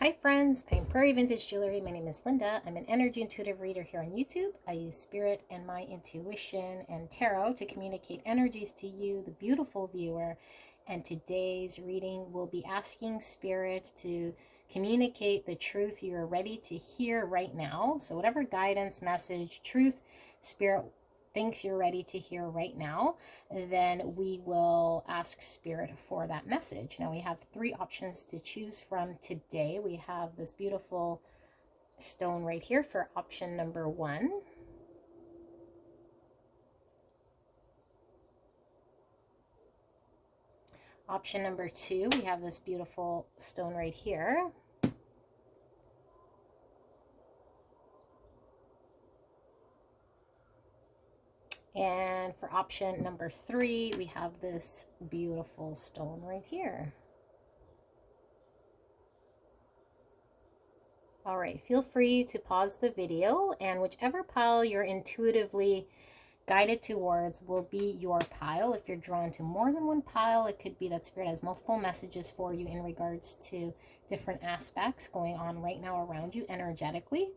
Hi friends, I'm Prairie Vintage Jewelry. My name is Linda. I'm an energy intuitive reader here on YouTube. I use spirit and my intuition and tarot to communicate energies to you, the beautiful viewer. And today's reading will be asking spirit to communicate the truth you are ready to hear right now. So whatever guidance, message, truth, spirit thinks you're ready to hear right now, then we will ask spirit for that message. Now we have three options to choose from today. We have this beautiful stone right here for option number one. Option number two, we have this beautiful stone right here. And for option number three, we have this beautiful stone right here. All right, feel free to pause the video, and whichever pile you're intuitively guided towards will be your pile. If you're drawn to more than one pile, it could be that spirit has multiple messages for you in regards to different aspects going on right now around you energetically.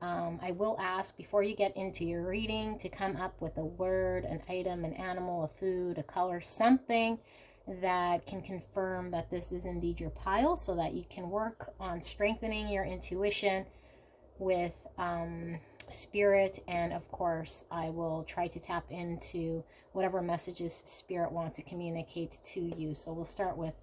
I will ask before you get into your reading to come up with a word, an item, an animal, a food, a color, something that can confirm that this is indeed your pile, so that you can work on strengthening your intuition with spirit. And of course, I will try to tap into whatever messages spirit want to communicate to you. So we'll start with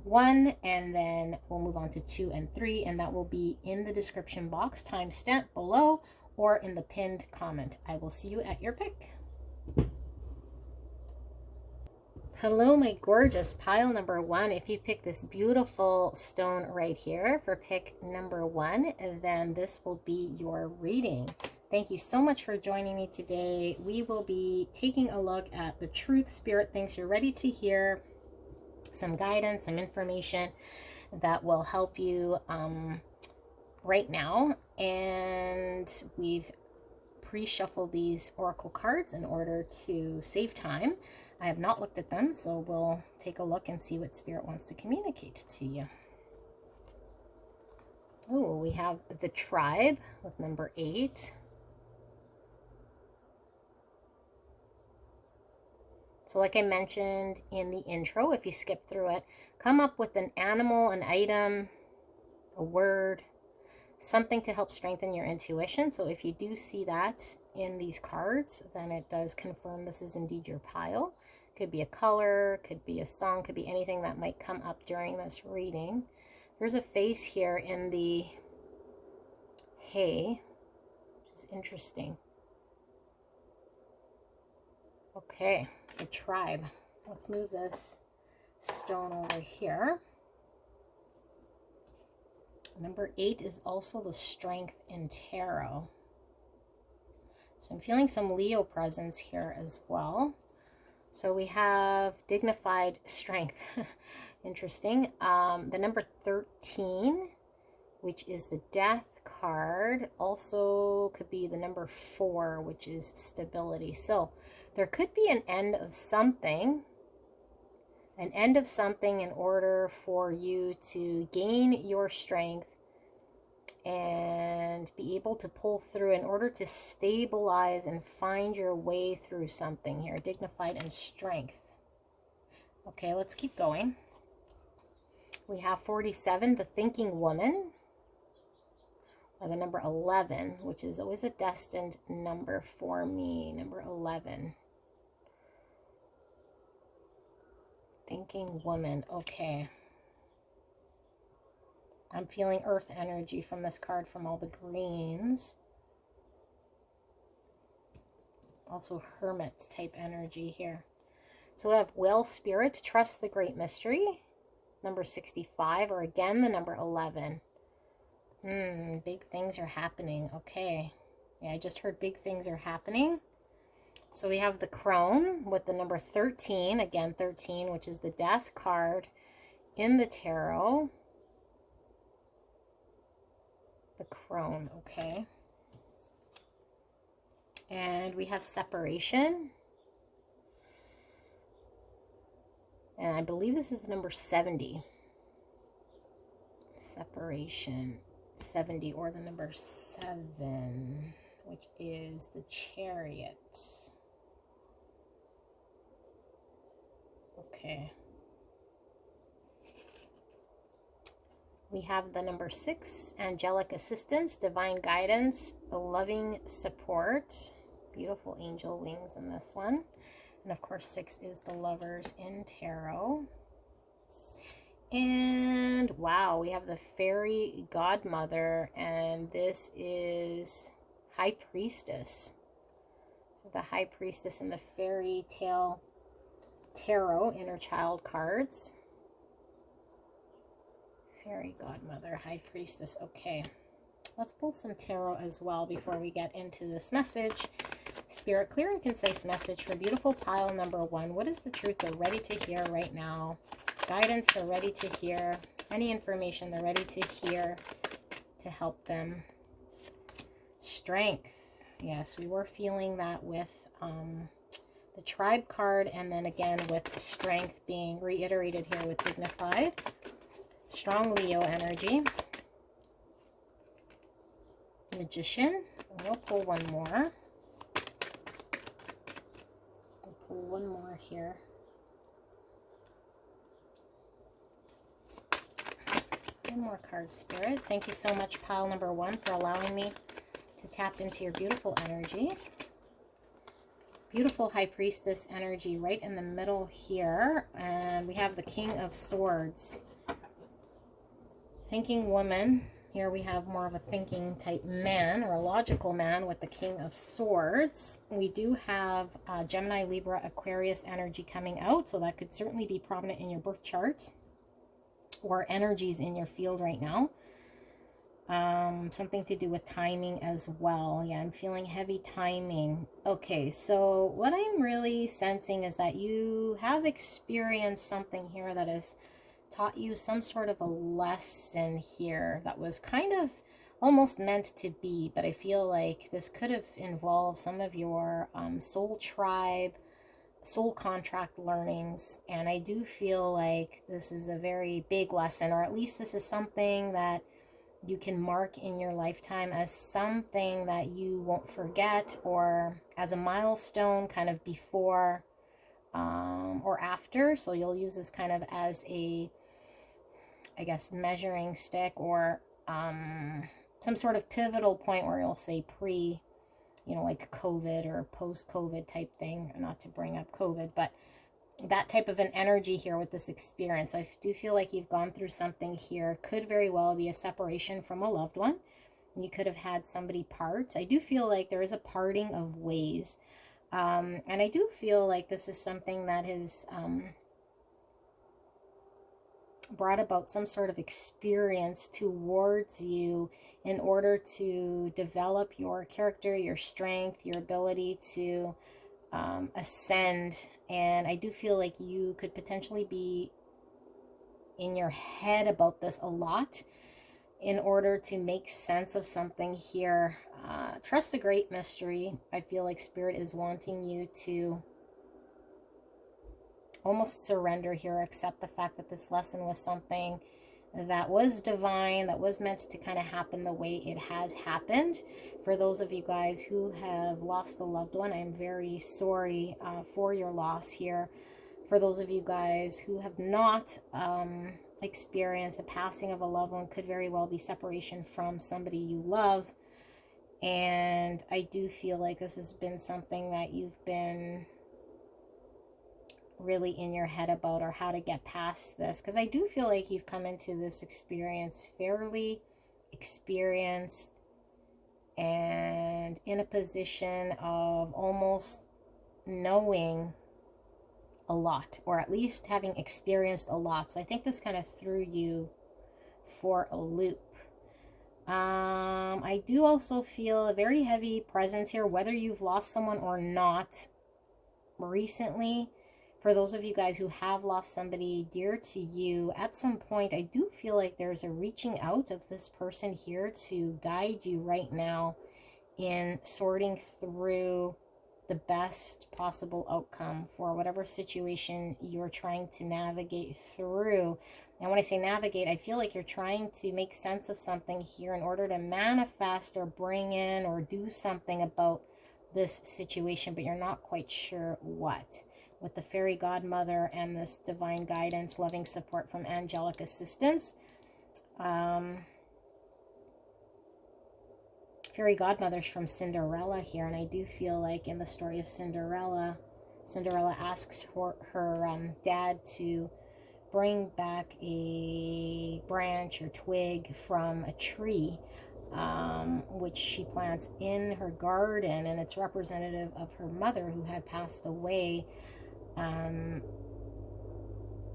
one, and then we'll move on to two and three, and that will be in the description box, timestamp below, or in the pinned comment. I will see you at your pick. Hello, my gorgeous pile number one. If you pick this beautiful stone right here for pick number one, then this will be your reading. Thank you so much for joining me today. We will be taking a look at the truth spirit thinks you're ready to hear, some guidance, some information that will help you right now. And we've pre-shuffled these oracle cards in order to save time. I have not looked at them, so we'll take a look and see what spirit wants to communicate to you. Oh, we have the tribe with number 8. So like I mentioned in the intro, if you skip through it, come up with an animal, an item, a word, something to help strengthen your intuition. So if you do see that in these cards, then it does confirm this is indeed your pile. Could be a color, could be a song, could be anything that might come up during this reading. There's a face here in the hay, which is interesting. Okay, the tribe. Let's move this stone over here. Number 8 is also the strength in tarot. So I'm feeling some Leo presence here as well. So we have dignified strength. Interesting. The number 13, which is the death card, also could be the number 4, which is stability. So there could be an end of something. An end of something in order for you to gain your strength and be able to pull through, in order to stabilize and find your way through something here. Dignified and strength. Okay, let's keep going. We have 47, the thinking woman, or the number 11, which is always a destined number for me. Number 11. Thinking woman. Okay. I'm feeling earth energy from this card, from all the greens. Also hermit type energy here. So we have whale spirit, trust the great mystery. Number 65, or again the number 11. Big things are happening. Okay. Yeah, I just heard big things are happening. So we have the crone with the number 13, again 13, which is the death card in the tarot. The crone, okay. And we have separation. And I believe this is the number 70. separation, 70, or the number 7, which is the Chariot. Okay. We have the number 6, angelic assistance, divine guidance, loving support. Beautiful angel wings in this one. And of course, 6 is the Lovers in tarot. And wow, we have the fairy godmother, and this is High Priestess. So the High Priestess and the Fairy Tale Tarot inner child cards. Fairy godmother, High Priestess. Okay, let's pull some tarot as well before we get into this message. Spirit, clear and concise message for beautiful pile number 1. What is the truth they're ready to hear right now? Guidance they're ready to hear. Any information they're ready to hear to help them. Strength. Yes, we were feeling that with the tribe card, and then again with strength being reiterated here with dignified. Strong Leo energy. Magician. And we'll pull one more. We'll pull one more here. One more card, Spirit. Thank you so much, pile number 1, for allowing me to tap into your beautiful energy. Beautiful High Priestess energy right in the middle here. And we have the King of Swords. Thinking woman. Here we have more of a thinking type man, or a logical man, with the King of Swords. We do have Gemini, Libra, Aquarius energy coming out, so that could certainly be prominent in your birth chart or energies in your field right now. Something to do with timing as well. Yeah, I'm feeling heavy timing. Okay, so what I'm really sensing is that you have experienced something here that has taught you some sort of a lesson here that was kind of almost meant to be, but I feel like this could have involved some of your soul tribe, soul contract learnings, and I do feel like this is a very big lesson, or at least this is something that you can mark in your lifetime as something that you won't forget, or as a milestone kind of before or after. So you'll use this kind of as a, I guess, measuring stick, or some sort of pivotal point where you'll say pre, you know, like COVID or post-COVID type thing. Not to bring up COVID, but that type of an energy here with this experience. I do feel like you've gone through something here. Could very well be a separation from a loved one. You could have had somebody part. I do feel like there is a parting of ways. And I do feel like this is something that has brought about some sort of experience towards you in order to develop your character, your strength, your ability to ascend. And I do feel like you could potentially be in your head about this a lot in order to make sense of something here. Trust the great mystery. I feel like Spirit is wanting you to almost surrender here, accept the fact that this lesson was something that was divine, that was meant to kind of happen the way it has happened. For those of you guys who have lost a loved one, I'm very sorry for your loss here. For those of you guys who have not experienced the passing of a loved one, could very well be separation from somebody you love. And I do feel like this has been something that you've been really in your head about, or how to get past this, because I do feel like you've come into this experience fairly experienced and in a position of almost knowing a lot, or at least having experienced a lot. So I think this kind of threw you for a loop. I do also feel a very heavy presence here, whether you've lost someone or not recently. For those of you guys who have lost somebody dear to you, at some point, I do feel like there's a reaching out of this person here to guide you right now in sorting through the best possible outcome for whatever situation you're trying to navigate through. And when I say navigate, I feel like you're trying to make sense of something here in order to manifest or bring in or do something about this situation, but you're not quite sure what. With the fairy godmother and this divine guidance, loving support from angelic assistance. Fairy godmother's from Cinderella here, and I do feel like in the story of Cinderella, Cinderella asks her dad to bring back a branch or twig from a tree, which she plants in her garden, and it's representative of her mother who had passed away.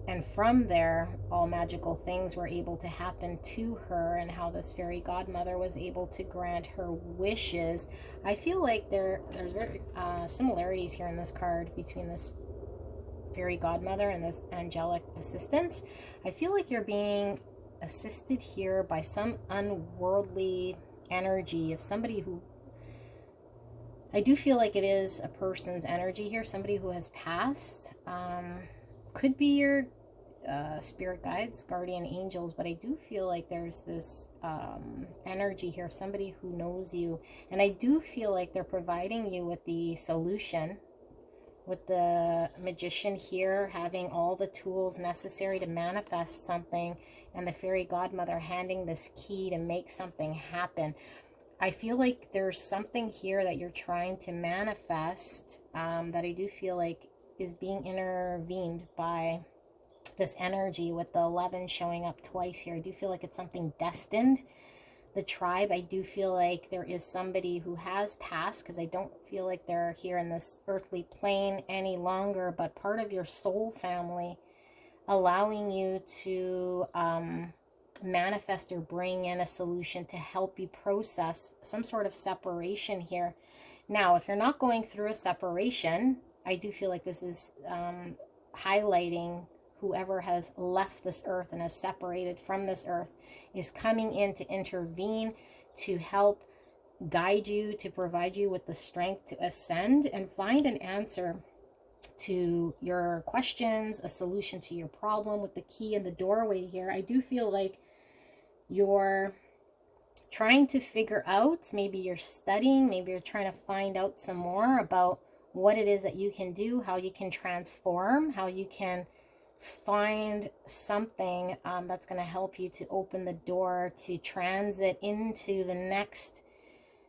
And from there, all magical things were able to happen to her, and how this fairy godmother was able to grant her wishes. I feel like there's very similarities here in this card between this fairy godmother and this angelic assistance. I feel like you're being assisted here by some unworldly energy of somebody who, I do feel like it is a person's energy here, somebody who has passed. Could be your spirit guides, guardian angels, but I do feel like there's this energy here of somebody who knows you, and I do feel like they're providing you with the solution, with the magician here having all the tools necessary to manifest something, and the fairy godmother handing this key to make something happen. I feel like there's something here that you're trying to manifest that I do feel like is being intervened by this energy, with the 11 showing up twice here. I do feel like it's something destined. The tribe, I do feel like there is somebody who has passed, because I don't feel like they're here in this earthly plane any longer, but part of your soul family, allowing you to manifest or bring in a solution to help you process some sort of separation here. Now, if you're not going through a separation, I do feel like this is highlighting whoever has left this earth and has separated from this earth is coming in to intervene, to help guide you, to provide you with the strength to ascend and find an answer to your questions, a solution to your problem with the key in the doorway here. I do feel like you're trying to figure out, maybe you're studying, maybe you're trying to find out some more about what it is that you can do, how you can transform, how you can find something that's going to help you to open the door to transit into the next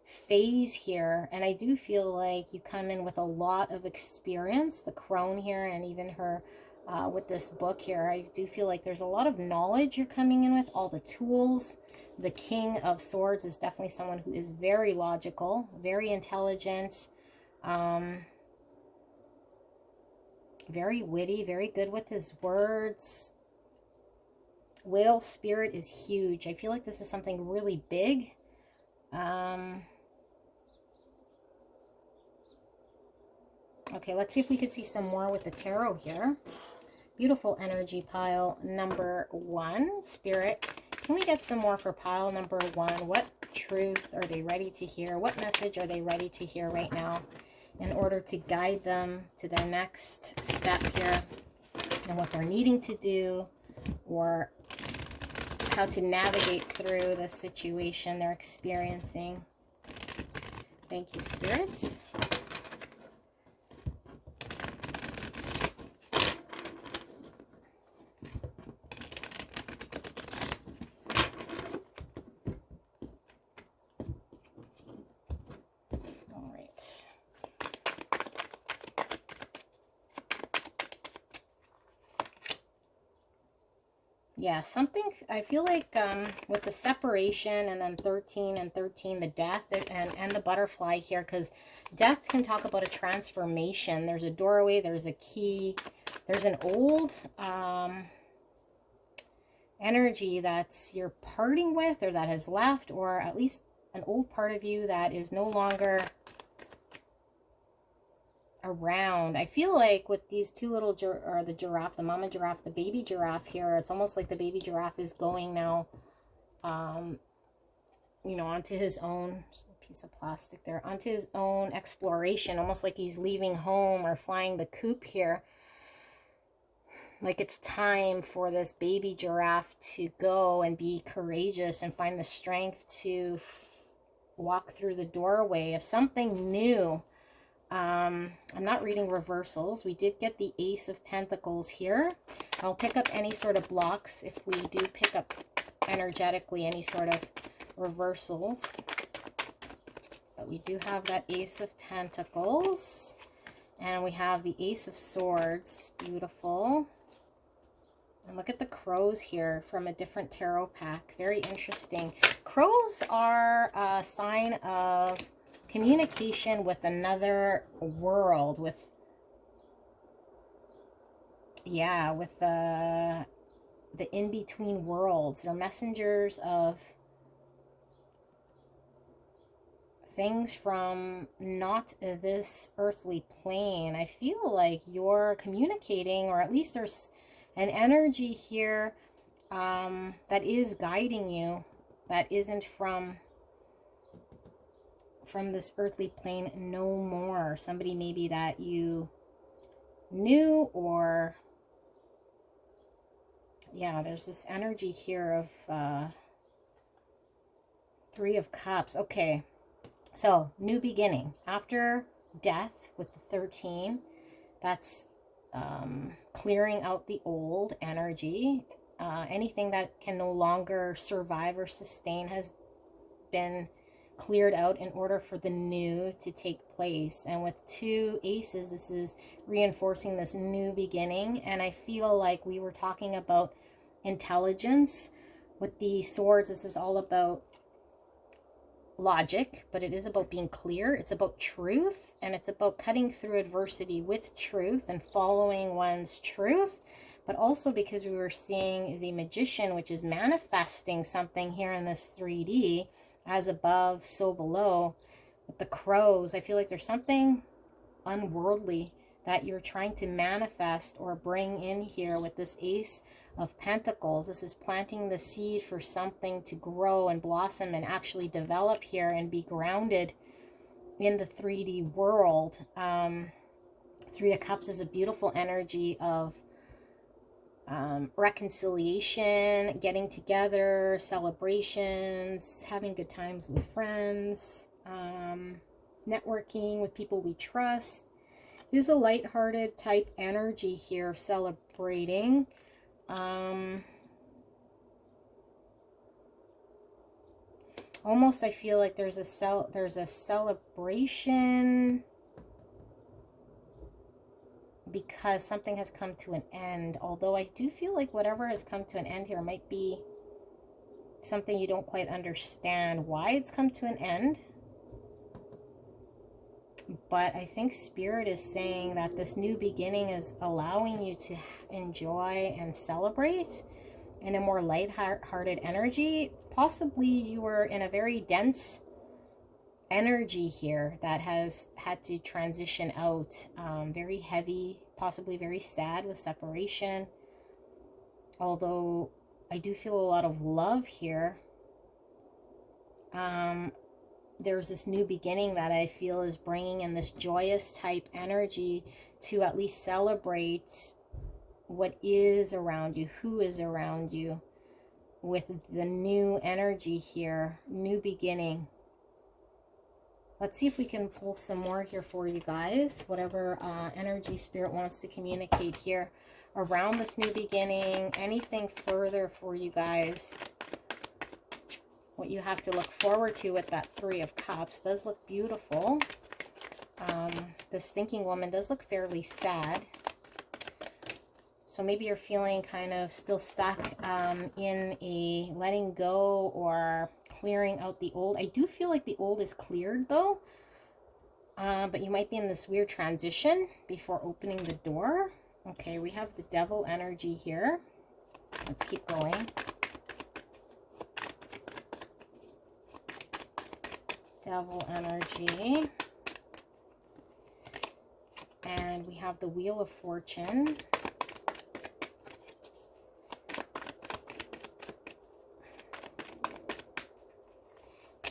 phase here. And I do feel like you come in with a lot of experience, the crone here, and even her with this book here. I do feel like there's a lot of knowledge you're coming in with, all the tools. The King of Swords is definitely someone who is very logical, very intelligent, very witty, very good with his words. Whale spirit is huge. I feel like this is something really big. Okay, let's see if we could see some more with the tarot here. Beautiful energy pile number 1. Spirit, can we get some more for pile number 1? What truth are they ready to hear? What message are they ready to hear right now in order to guide them to their next step here, and what they're needing to do, or how to navigate through the situation they're experiencing? Thank you, Spirit. Yeah, something, I feel like with the separation, and then 13 and 13, the death, and the butterfly here, because death can talk about a transformation. There's a doorway, there's a key, there's an old energy that's you're parting with, or that has left, or at least an old part of you that is no longer around. I feel like with these two little the giraffe, the mama giraffe, the baby giraffe here, it's almost like the baby giraffe is going now you know, onto his own, just a piece of plastic there, onto his own exploration, almost like he's leaving home or flying the coop here. like it's time for this baby giraffe to go and be courageous and find the strength to walk through the doorway of something new. I'm not reading reversals. We did get the Ace of Pentacles here. I'll pick up any sort of blocks if we do pick up energetically any sort of reversals. But we do have that Ace of Pentacles. And we have the Ace of Swords. Beautiful. And look at the crows here from a different tarot pack. Very interesting. Crows are a sign of communication with another world, with the in-between worlds. They're messengers of things from not this earthly plane. I feel like you're communicating, or at least there's an energy here that is guiding you, that isn't from this earthly plane no more. Somebody maybe that you knew, or yeah, there's this energy here of Three of Cups. Okay, so new beginning after death with the 13. That's clearing out the old energy. Anything that can no longer survive or sustain has been cleared out in order for the new to take place. And with two aces, this is reinforcing this new beginning. And I feel like we were talking about intelligence. With the swords, this is all about logic, but it is about being clear. It's about truth, and it's about cutting through adversity with truth and following one's truth. But also because we were seeing the Magician, which is manifesting something here in this 3D, as above, so below. With the crows, I feel like there's something unworldly that you're trying to manifest or bring in here with this Ace of Pentacles. This is planting the seed for something to grow and blossom and actually develop here and be grounded in the 3D world. Three of Cups is a beautiful energy of reconciliation, getting together, celebrations, having good times with friends, networking with people we trust. It is a lighthearted type energy here of celebrating. Almost I feel like there's a celebration because something has come to an end. Although I do feel like whatever has come to an end here might be something you don't quite understand why it's come to an end. But I think Spirit is saying that this new beginning is allowing you to enjoy and celebrate in a more light-hearted energy. Possibly you were in a very dense energy here that has had to transition out, very heavy, possibly very sad with separation. Although I do feel a lot of love here. There's this new beginning that I feel is bringing in this joyous type energy to at least celebrate what is around you, who is around you, with the new energy here, new beginning. Let's see if we can pull some more here for you guys. Whatever energy Spirit wants to communicate here around this new beginning. Anything further for you guys. What you have to look forward to with that Three of Cups does look beautiful. This thinking woman does look fairly sad. So maybe you're feeling kind of still stuck in a letting go or clearing out the old. I do feel like the old is cleared though. But you might be in this weird transition before opening the door. Okay, we have the Devil energy here. Let's keep going. Devil energy. And we have the Wheel of Fortune.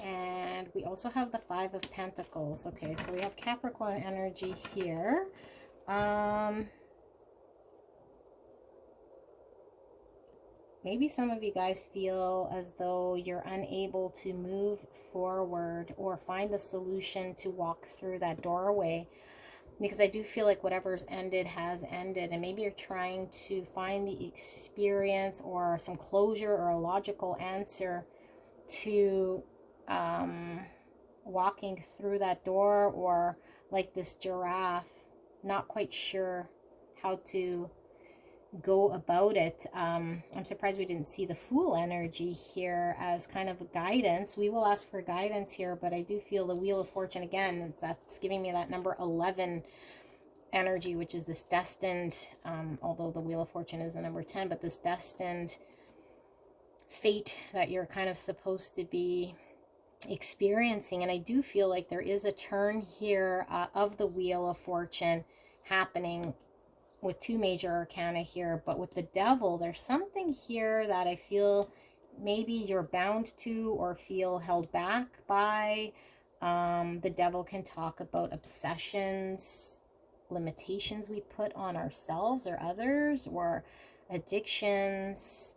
And we also have the Five of Pentacles. Okay, so we have Capricorn energy here. maybe some of you guys feel as though you're unable to move forward or find the solution to walk through that doorway, because I do feel like whatever's ended has ended, and maybe you're trying to find the experience or some closure or a logical answer to walking through that door, or like this giraffe, not quite sure how to go about it. I'm surprised we didn't see the Fool energy here as kind of a guidance. We will ask for guidance here, but I do feel the Wheel of Fortune again, that's giving me that number 11 energy, which is this destined, although the Wheel of Fortune is the number 10, but this destined fate that you're kind of supposed to be experiencing. And I do feel like there is a turn here of the Wheel of Fortune happening with two major arcana here, but with the Devil, there's something here that I feel maybe you're bound to or feel held back by. The Devil can talk about obsessions, limitations we put on ourselves or others, or addictions.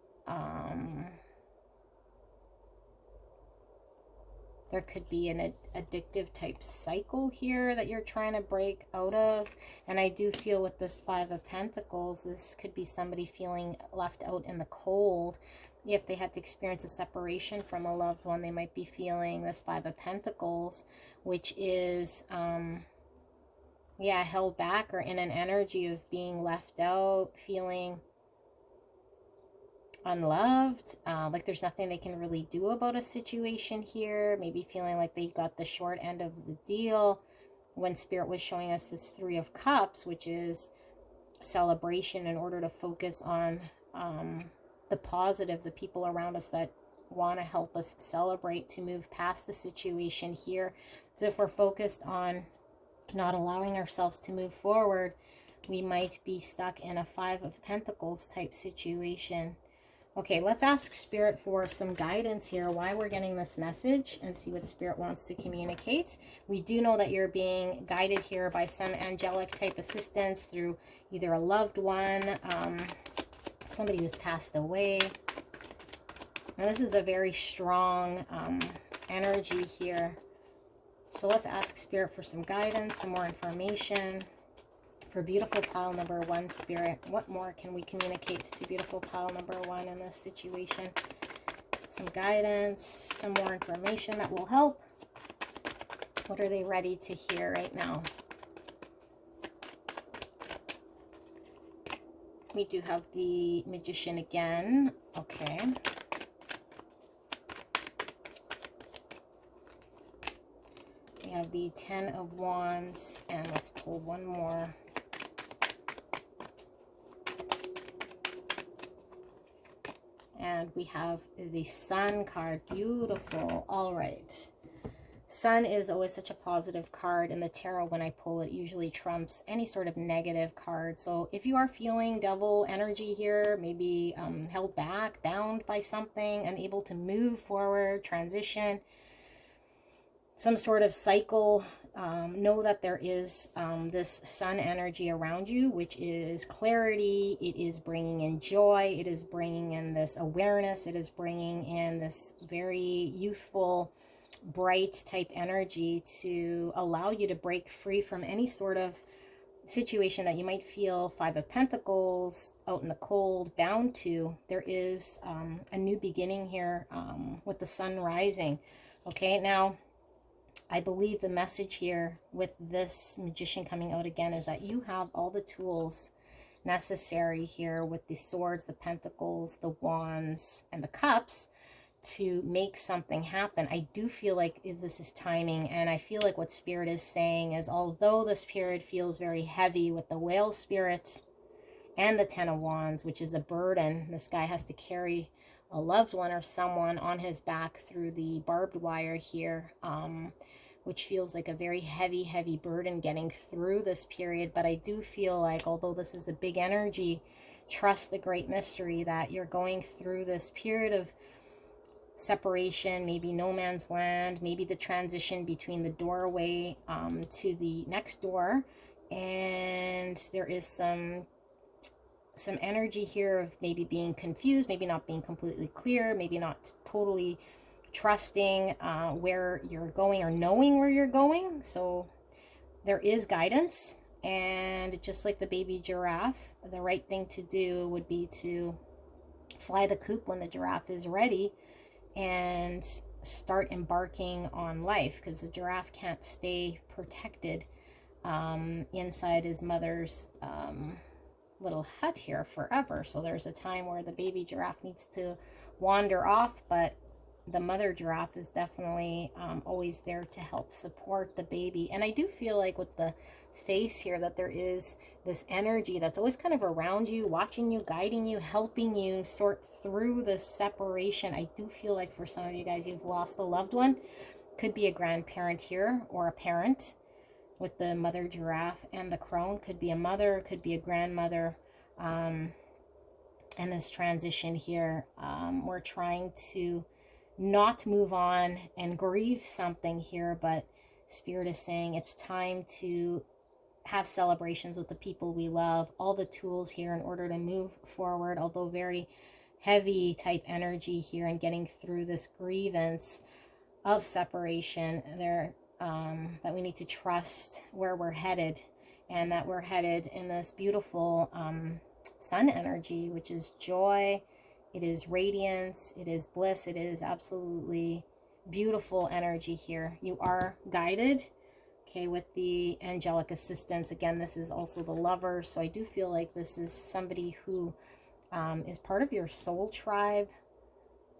There could be an addictive type cycle here that you're trying to break out of. And I do feel with this Five of Pentacles, this could be somebody feeling left out in the cold. If they had to experience a separation from a loved one, they might be feeling this Five of Pentacles, which is, yeah, held back or in an energy of being left out, feeling unloved, like there's nothing they can really do about a situation here, maybe feeling like they got the short end of the deal, when Spirit was showing us this Three of Cups, which is celebration, in order to focus on the positive, the people around us that want to help us celebrate, to move past the situation here. So if we're focused on not allowing ourselves to move forward, we might be stuck in a Five of Pentacles type situation. Okay, let's ask Spirit for some guidance here, why we're getting this message, and see what Spirit wants to communicate. We do know that you're being guided here by some angelic type assistance through either a loved one, somebody who's passed away. Now, this is a very strong energy here. So let's ask Spirit for some guidance, some more information. For beautiful pile number 1, Spirit, what more can we communicate to beautiful pile number 1 in this situation? Some guidance, some more information that will help. What are they ready to hear right now? We do have the Magician again. Okay. We have the Ten of Wands, and let's pull one more. And we have the Sun card. Beautiful. All right. Sun is always such a positive card in the tarot. When I pull it, usually trumps any sort of negative card. So if you are feeling Devil energy here, maybe held back, bound by something, unable to move forward, transition, some sort of cycle, know that there is this Sun energy around you, which is clarity. It is bringing in joy. It is bringing in this awareness. It is bringing in this very youthful, bright type energy to allow you to break free from any sort of situation that you might feel Five of Pentacles, out in the cold, bound to. There is a new beginning here with the Sun rising. Okay, now I believe the message here with this Magician coming out again is that you have all the tools necessary here with the Swords, the Pentacles, the Wands, and the Cups to make something happen. I do feel like this is timing, and I feel like what Spirit is saying is, although this period feels very heavy with the Whale Spirit and the Ten of Wands, which is a burden, this guy has to carry a loved one or someone on his back through the barbed wire here, which feels like a very heavy, heavy burden getting through this period. But I do feel like, although this is a big energy, trust the great mystery that you're going through this period of separation, maybe no man's land, maybe the transition between the doorway to the next door. And there is some some energy here of maybe being confused, maybe not being completely clear, maybe not totally trusting where you're going or knowing where you're going. So there is guidance, and just like the baby giraffe, the right thing to do would be to fly the coop when the giraffe is ready and start embarking on life, because the giraffe can't stay protected inside his mother's little hut here forever. So there's a time where the baby giraffe needs to wander off, but the mother giraffe is definitely always there to help support the baby. And I do feel like with the face here that there is this energy that's always kind of around you, watching you, guiding you, helping you sort through the separation. I do feel like for some of you guys, you've lost a loved one. Could be a grandparent here or a parent with the mother giraffe and the crone. Could be a mother, could be a grandmother. And this transition here, we're trying to not move on and grieve something here, but Spirit is saying it's time to have celebrations with the people we love, all the tools here in order to move forward, although very heavy type energy here and getting through this grievance of separation there, that we need to trust where we're headed, and that we're headed in this beautiful sun energy, which is joy, it is radiance, it is bliss, it is absolutely beautiful energy here. You are guided, okay, with the angelic assistance. Again, this is also the lover, so I do feel like this is somebody who is part of your soul tribe.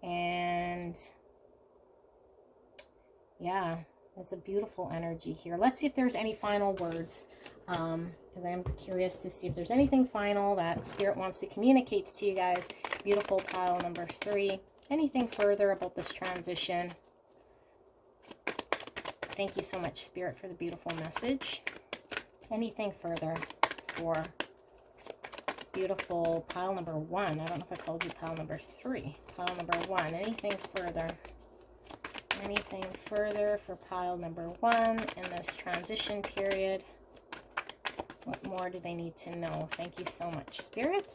And yeah, it's a beautiful energy here. Let's see if there's any final words, because I am curious to see if there's anything final that Spirit wants to communicate to you guys. Beautiful pile number 3. Anything further about this transition? Thank you so much, Spirit, for the beautiful message. Anything further for beautiful pile number 1? I don't know if I called you pile number 3. Pile number 1. Anything further? Anything further for pile number 1 in this transition period? What more do they need to know? Thank you so much, Spirit.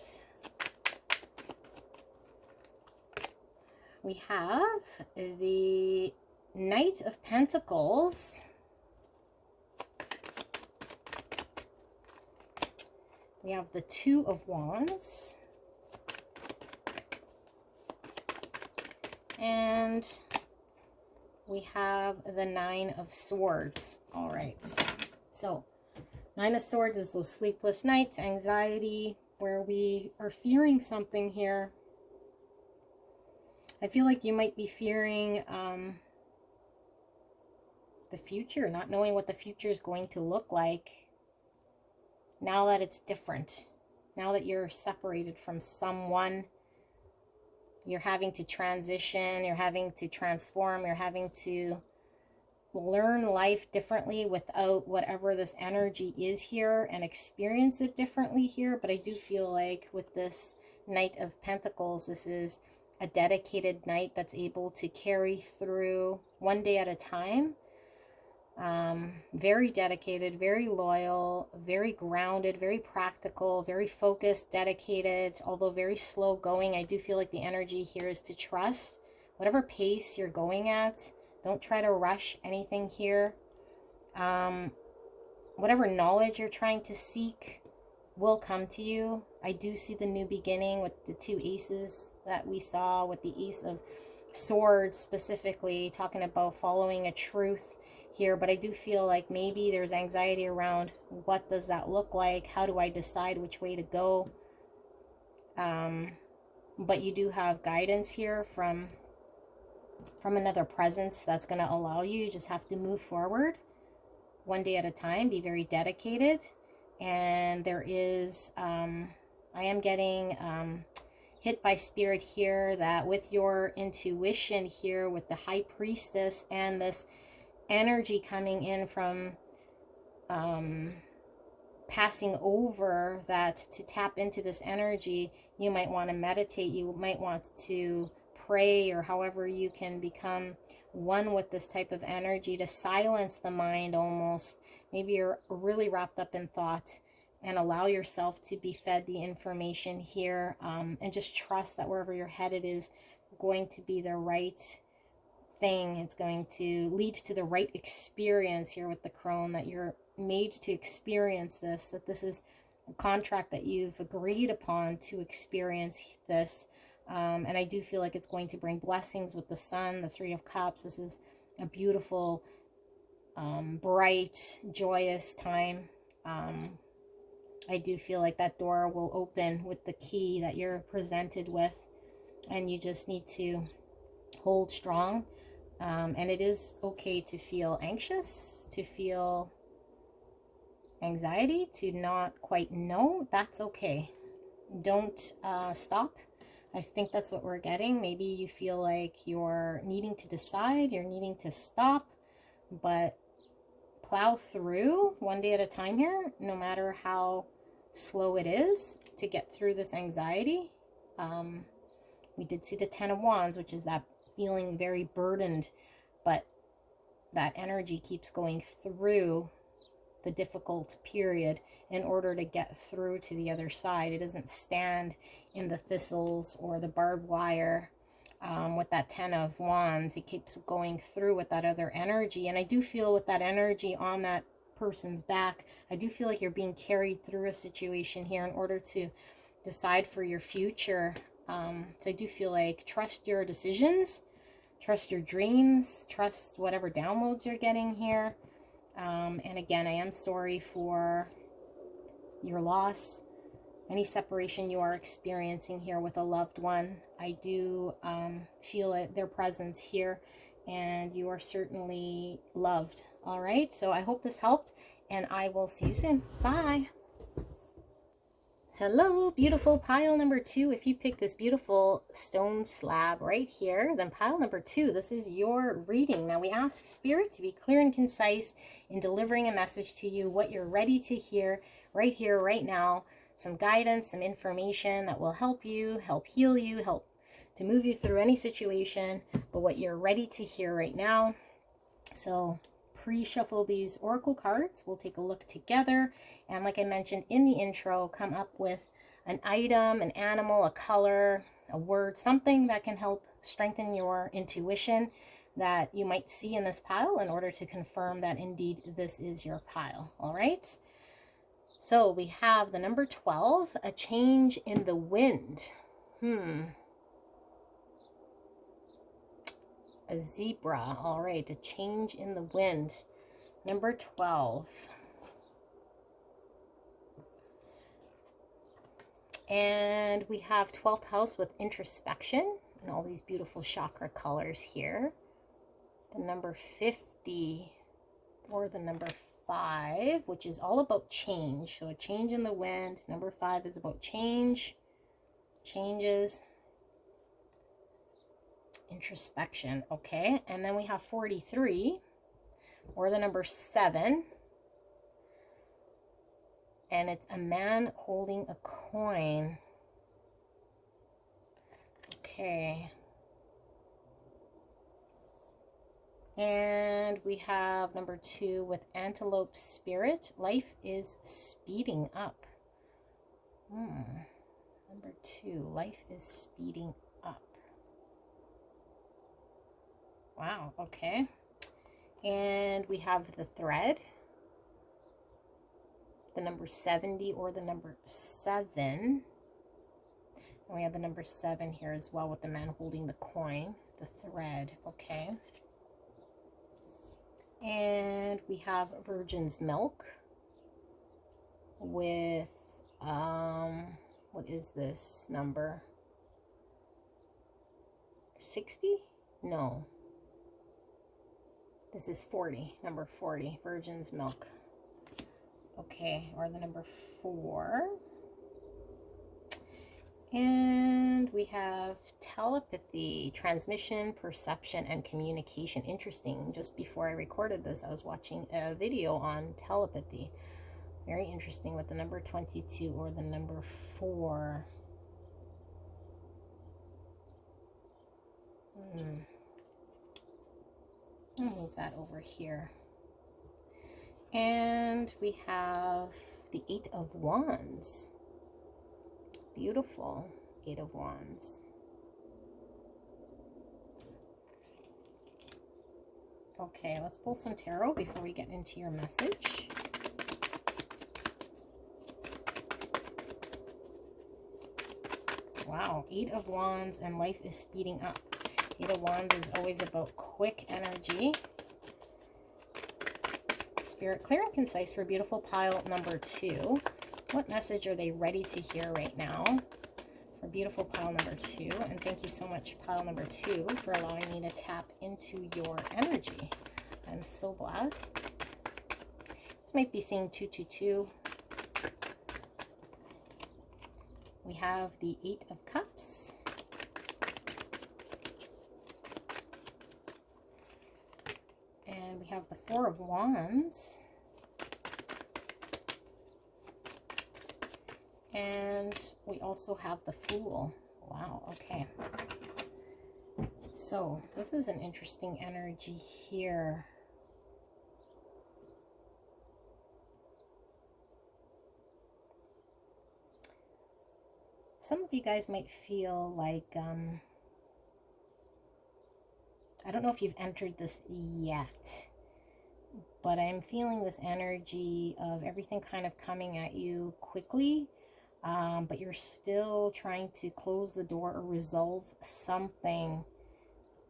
We have the Knight of Pentacles. We have the Two of Wands. And we have the Nine of Swords. All right. So, Nine of Swords is those sleepless nights, anxiety, where we are fearing something here. I feel like you might be fearing the future, not knowing what the future is going to look like now that it's different. Now that you're separated from someone, you're having to transition, you're having to transform, you're having to learn life differently without whatever this energy is here and experience it differently here. But I do feel like with this Knight of Pentacles, this is a dedicated knight that's able to carry through one day at a time. Very dedicated, very loyal, very grounded, very practical, very focused, dedicated, although very slow going. I do feel like the energy here is to trust whatever pace you're going at. Don't try to rush anything here. Whatever knowledge you're trying to seek will come to you. I do see the new beginning with the 2 aces that we saw, with the Ace of Swords specifically, talking about following a truth here. But I do feel like maybe there's anxiety around what does that look like? How do I decide which way to go? But you do have guidance here from another presence that's going to allow you. You just have to move forward one day at a time, be very dedicated. And there is, I am getting hit by Spirit here that with your intuition here, with the High Priestess and this energy coming in from passing over, that to tap into this energy, you might want to meditate, you might want to pray, or however you can become one with this type of energy to silence the mind almost. Maybe you're really wrapped up in thought and allow yourself to be fed the information here, and just trust that wherever you're headed is going to be the right thing. It's going to lead to the right experience here with the crone, that you're made to experience this, that this is a contract that you've agreed upon to experience this. And I do feel like it's going to bring blessings with the sun, the Three of Cups. This is a beautiful, bright, joyous time. I do feel like that door will open with the key that you're presented with, and you just need to hold strong. And it is okay to feel anxious, to feel anxiety, to not quite know. That's okay. Don't stop. I think that's what we're getting. Maybe you feel like you're needing to decide, you're needing to stop, but plow through one day at a time here, no matter how slow it is, to get through this anxiety. We did see the Ten of Wands, which is that feeling very burdened, but that energy keeps going through the difficult period in order to get through to the other side. It doesn't stand in the thistles or the barbed wire. With that Ten of Wands, it keeps going through with that other energy. And I do feel with that energy on that person's back, I do feel like you're being carried through a situation here in order to decide for your future. So I do feel like trust your decisions, trust your dreams, trust whatever downloads you're getting here. And again, I am sorry for your loss, any separation you are experiencing here with a loved one. I do feel their presence here, and you are certainly loved. All right, so I hope this helped, and I will see you soon. Bye. Hello, beautiful pile number 2. If you pick this beautiful stone slab right here, then pile number 2, this is your reading. Now we ask Spirit to be clear and concise in delivering a message to you, what you're ready to hear right here, right now. Some guidance, some information that will help you, help heal you, help to move you through any situation, but what you're ready to hear right now. So pre-shuffle these oracle cards. We'll take a look together, and like I mentioned in the intro, come up with an item, an animal, a color, a word, something that can help strengthen your intuition that you might see in this pile in order to confirm that indeed this is your pile. All right, so we have the number 12, a change in the wind. A zebra. All right, a change in the wind. Number 12. And we have 12th house with introspection and all these beautiful chakra colors here. The number 50 or the number 5, which is all about change. So a change in the wind. Number 5 is about change, changes, introspection. Okay, and then we have 43 or the number 7, and it's a man holding a coin. Okay, and we have number 2 with antelope spirit. Life is speeding up. Number 2, life is speeding up. Wow, okay. And we have the thread, the number 70 or the number 7. And we have the number 7 here as well with the man holding the coin, the thread, okay. And we have virgin's milk with, what is this number? 60? No. This is 40, number 40, virgin's milk. Okay, or the number 4. And we have telepathy, transmission, perception, and communication. Interesting. Just before I recorded this, I was watching a video on telepathy. Very interesting with the number 22 or the number 4. I'll move that over here. And we have the Eight of Wands. Beautiful. Eight of Wands. Okay, let's pull some tarot before we get into your message. Wow, Eight of Wands and life is speeding up. Eight of Wands is always about quick energy. Spirit, clear and concise for beautiful pile number 2. What message are they ready to hear right now for beautiful pile number 2? And thank you so much, pile number 2, for allowing me to tap into your energy. I'm so blessed. This might be seeing 222. We have the Eight of Cups. And we have the Four of Wands. And we also have the Fool. Wow, okay. So this is an interesting energy here. Some of you guys might feel like, I don't know if you've entered this yet, but I'm feeling this energy of everything kind of coming at you quickly, but you're still trying to close the door or resolve something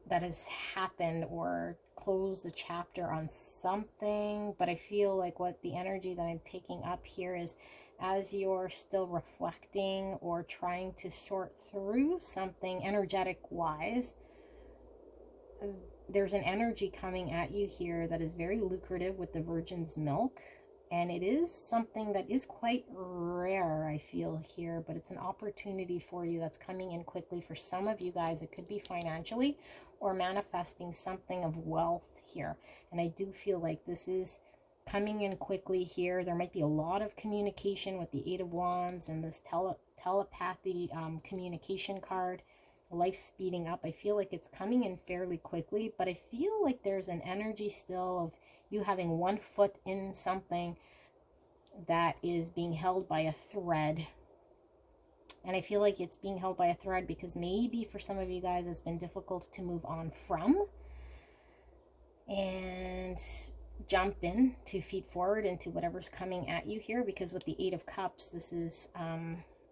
that has happened or close the chapter on something. But I feel like what the energy that I'm picking up here is, as you're still reflecting or trying to sort through something energetic wise, there's an energy coming at you here that is very lucrative with the Virgin's milk. And it is something that is quite rare, I feel here, but it's an opportunity for you that's coming in quickly. For some of you guys, it could be financially or manifesting something of wealth here. And I do feel like this is coming in quickly here. There might be a lot of communication with the Eight of Wands and this telepathy communication card. Life speeding up. I feel like it's coming in fairly quickly, but I feel like there's an energy still of you having one foot in something that is being held by a thread. And I feel like it's being held by a thread because maybe for some of you guys it's been difficult to move on from and jump in 2 feet forward into whatever's coming at you here, because with the Eight of Cups, this is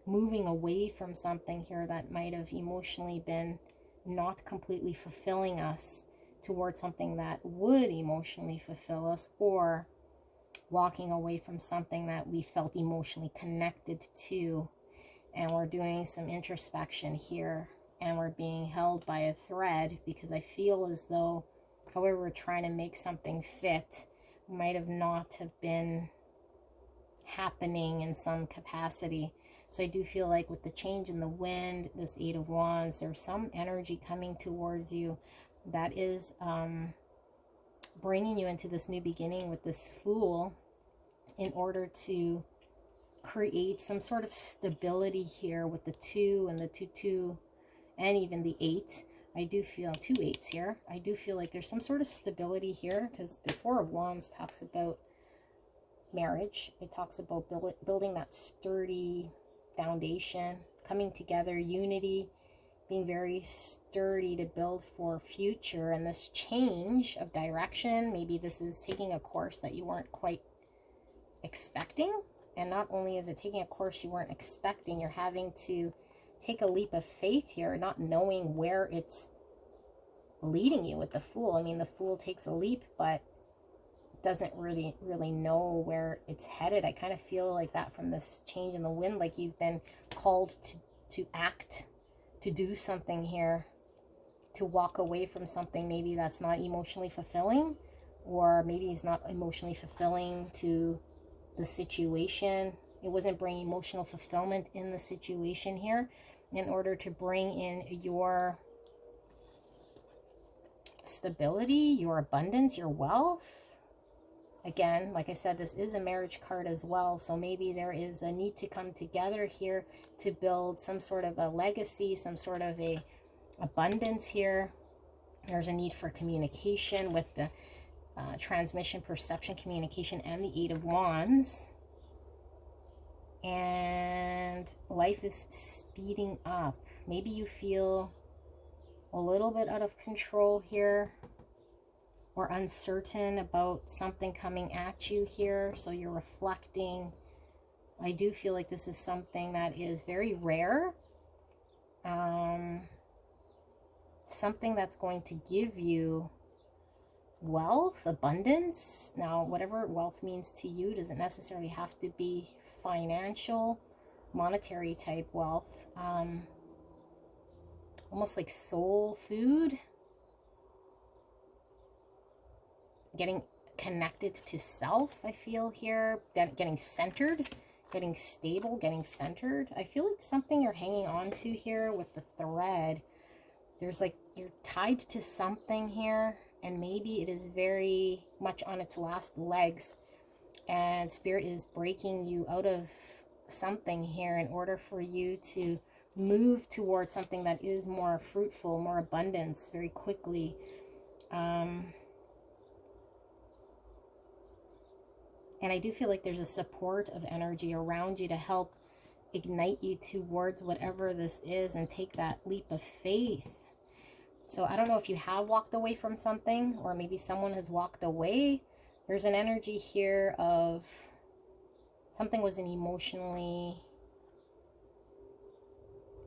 moving away from something here that might have emotionally been not completely fulfilling us towards something that would emotionally fulfill us, or walking away from something that we felt emotionally connected to. And we're doing some introspection here, and we're being held by a thread because I feel as though however we're trying to make something fit might have not have been happening in some capacity. So I do feel like with the change in the wind, this Eight of Wands, there's some energy coming towards you that is bringing you into this new beginning with this Fool in order to create some sort of stability here with the 2 and the 2 and even the 8. I do feel 2 8s here. I do feel like there's some sort of stability here because the Four of Wands talks about marriage. It talks about building that sturdy foundation, coming together, unity, being very sturdy to build for future. And this change of direction, maybe this is taking a course that you weren't quite expecting. And not only is it taking a course you weren't expecting, you're having to take a leap of faith here, not knowing where it's leading you with the Fool. I mean, the Fool takes a leap, but doesn't really know where it's headed. I kind of feel like that from this change in the wind, like you've been called to act, to do something here, to walk away from something maybe that's not emotionally fulfilling, or maybe it's not emotionally fulfilling to the situation. It wasn't bringing emotional fulfillment in the situation here, in order to bring in your stability, your abundance, your wealth. Again, like I said, this is a marriage card as well. So maybe there is a need to come together here to build some sort of a legacy, some sort of a abundance here. There's a need for communication with the transmission, perception, communication, and the Eight of Wands. and life is speeding up. Maybe you feel a little bit out of control here, or uncertain about something coming at you here, so you're reflecting. I do feel like this is something that is very rare, something that's going to give you wealth, abundance. Now, whatever wealth means to you doesn't necessarily have to be financial, monetary type wealth. Almost like soul food, getting connected to self. I feel here, getting centered, getting stable, getting centered. I feel like something you're hanging on to here with the thread. There's like, you're tied to something here, and maybe it is very much on its last legs, and Spirit is breaking you out of something here in order for you to move towards something that is more fruitful, more abundance very quickly. And I do feel like there's a support of energy around you to help ignite you towards whatever this is and take that leap of faith. So I don't know if you have walked away from something, or maybe someone has walked away. There's an energy here of something wasn't emotionally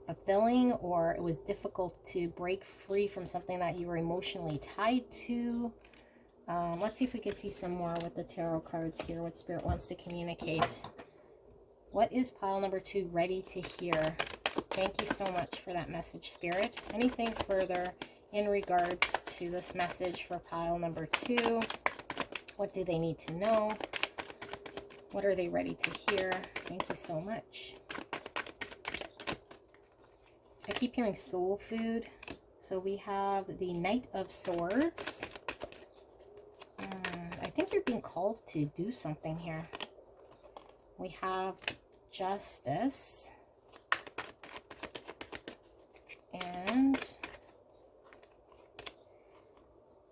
fulfilling, or it was difficult to break free from something that you were emotionally tied to. Let's see if we could see some more with the tarot cards here, what Spirit wants to communicate. What is pile number 2 ready to hear? Thank you so much for that message, Spirit. Anything further in regards to this message for pile number 2? What do they need to know? What are they ready to hear? Thank you so much. I keep hearing soul food. So we have the Knight of Swords. I think you're being called to do something here. We have Justice. And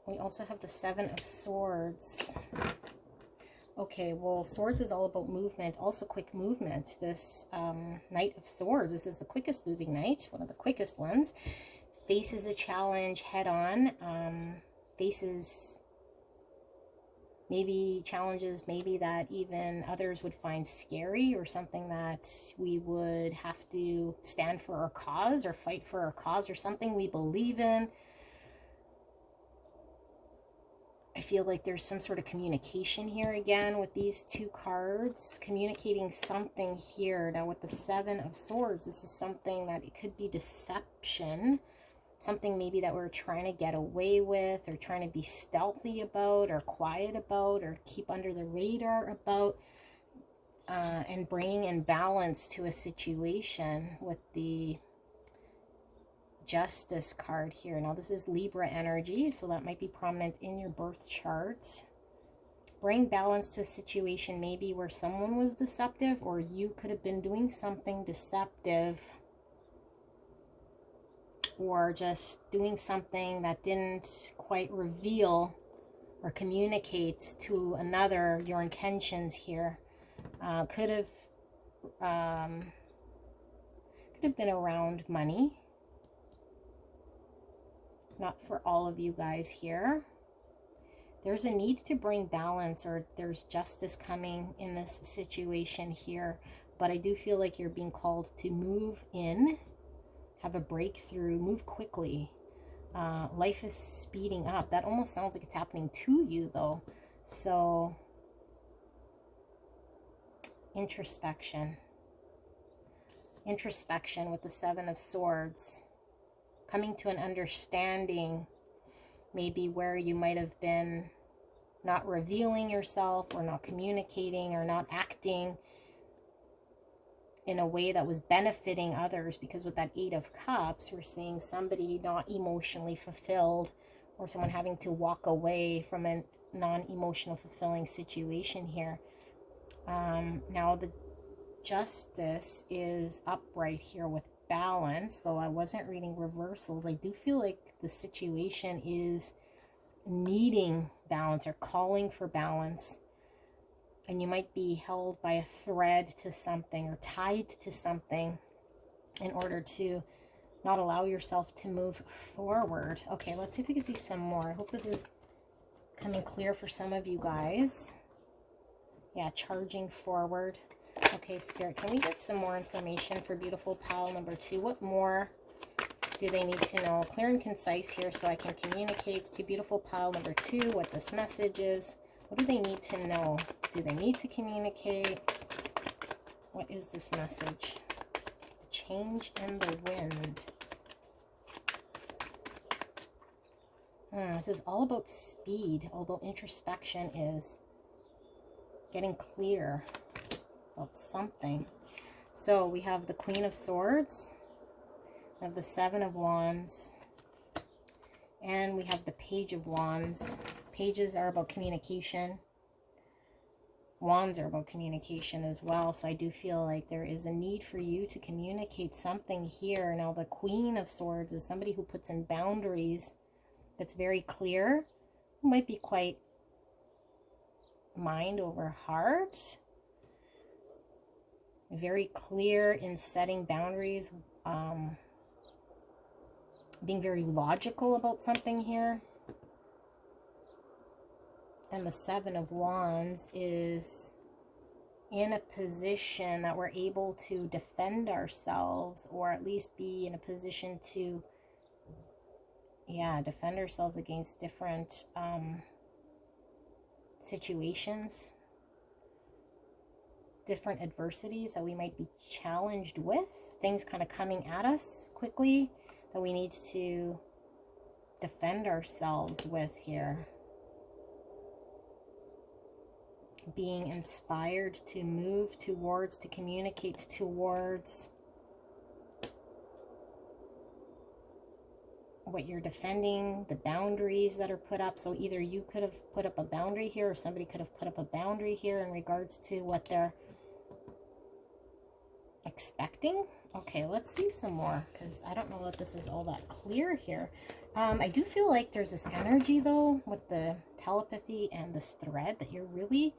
we also have the Seven of Swords. Okay, well, Swords is all about movement, also quick movement. This Knight of Swords, this is the quickest moving knight, one of the quickest ones. Faces a challenge head on, faces maybe challenges maybe that even others would find scary, or something that we would have to stand for our cause or fight for our cause, or something we believe in. I feel like there's some sort of communication here again with these 2 cards, communicating something here. Now with the Seven of Swords, this is something that it could be deception, something maybe that we're trying to get away with, or trying to be stealthy about, or quiet about, or keep under the radar about, and bringing in balance to a situation with the Justice card here. Now this is Libra energy, so that might be prominent in your birth chart. Bring balance to a situation maybe where someone was deceptive, or you could have been doing something deceptive, or just doing something that didn't quite reveal or communicate to another your intentions here. Could have been around money. Not for all of you guys here. There's a need to bring balance, or there's justice coming in this situation here. But I do feel like you're being called to move in, have a breakthrough, move quickly. Life is speeding up. That almost sounds like it's happening to you though. So introspection with the Seven of Swords, coming to an understanding maybe where you might have been not revealing yourself, or not communicating, or not acting in a way that was benefiting others. Because with that Eight of Cups, we're seeing somebody not emotionally fulfilled, or someone having to walk away from a non-emotional fulfilling situation here. Now the Justice is upright here with balance, though I wasn't reading reversals. I do feel like the situation is needing balance, or calling for balance. And you might be held by a thread to something or tied to something in order to not allow yourself to move forward. Okay, let's see if we can see some more. I hope this is coming clear for some of you guys. Yeah, charging forward. Okay, Spirit, can we get some more information for beautiful pile number 2? What more do they need to know? Clear and concise here so I can communicate to beautiful pile number 2 what this message is. What do they need to know? Do they need to communicate? What is this message? The change in the wind. This is all about speed, although introspection is getting clear about something. So we have the Queen of Swords, we have the Seven of Wands, and we have the Page of Wands. Pages are about communication. Wands are about communication as well. So I do feel like there is a need for you to communicate something here. Now the Queen of Swords is somebody who puts in boundaries that's very clear. It might be quite mind over heart. Very clear in setting boundaries. Being very logical about something here. And the Seven of Wands is in a position that we're able to defend ourselves, or at least be in a position to, defend ourselves against different situations, different adversities that we might be challenged with, things kind of coming at us quickly that we need to defend ourselves with here. Being inspired to move towards, to communicate towards what you're defending, the boundaries that are put up. So either you could have put up a boundary here, or somebody could have put up a boundary here in regards to what they're expecting. Okay, let's see some more, because I don't know that this is all that clear here. I do feel like there's this energy, though, with the telepathy and this thread that you're really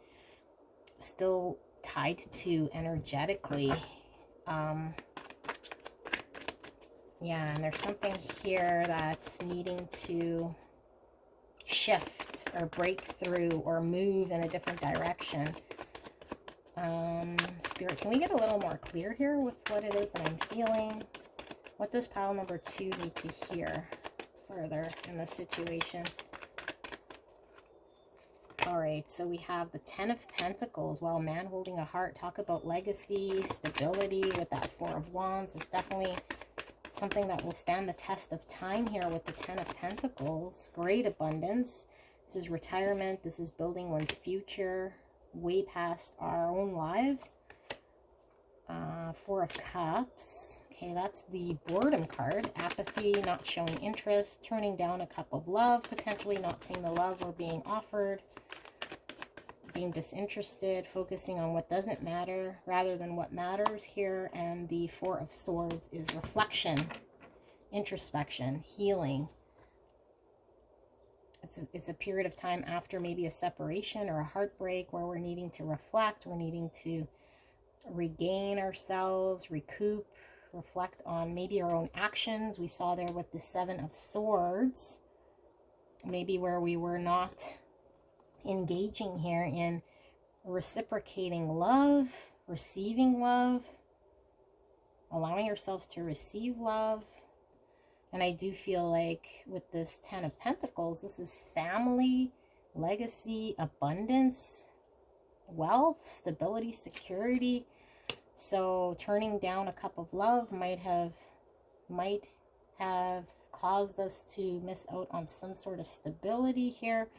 still tied to energetically. And there's something here that's needing to shift or break through or move in a different direction. Spirit, can we get a little more clear here with what it is that I'm feeling? What does pile number 2 need to hear further in this situation? All right, so we have the Ten of Pentacles. Wow, man holding a heart. Talk about legacy, stability with that Four of Wands. It's definitely something that will stand the test of time here with the Ten of Pentacles. Great abundance. This is retirement. This is building one's future way past our own lives. Four of Cups. Okay, that's the boredom card. Apathy, not showing interest, turning down a cup of love, potentially not seeing the love we're being offered, being disinterested, focusing on what doesn't matter rather than what matters here. And the Four of Swords is reflection, introspection, healing. It's a period of time after maybe a separation or a heartbreak where we're needing to reflect, we're needing to regain ourselves, recoup, reflect on maybe our own actions. We saw there with the Seven of Swords, maybe where we were not engaging here in reciprocating love, receiving love, allowing ourselves to receive love. And I do feel like with this Ten of Pentacles, this is family, legacy, abundance, wealth, stability, security. So turning down a cup of love might have caused us to miss out on some sort of stability here.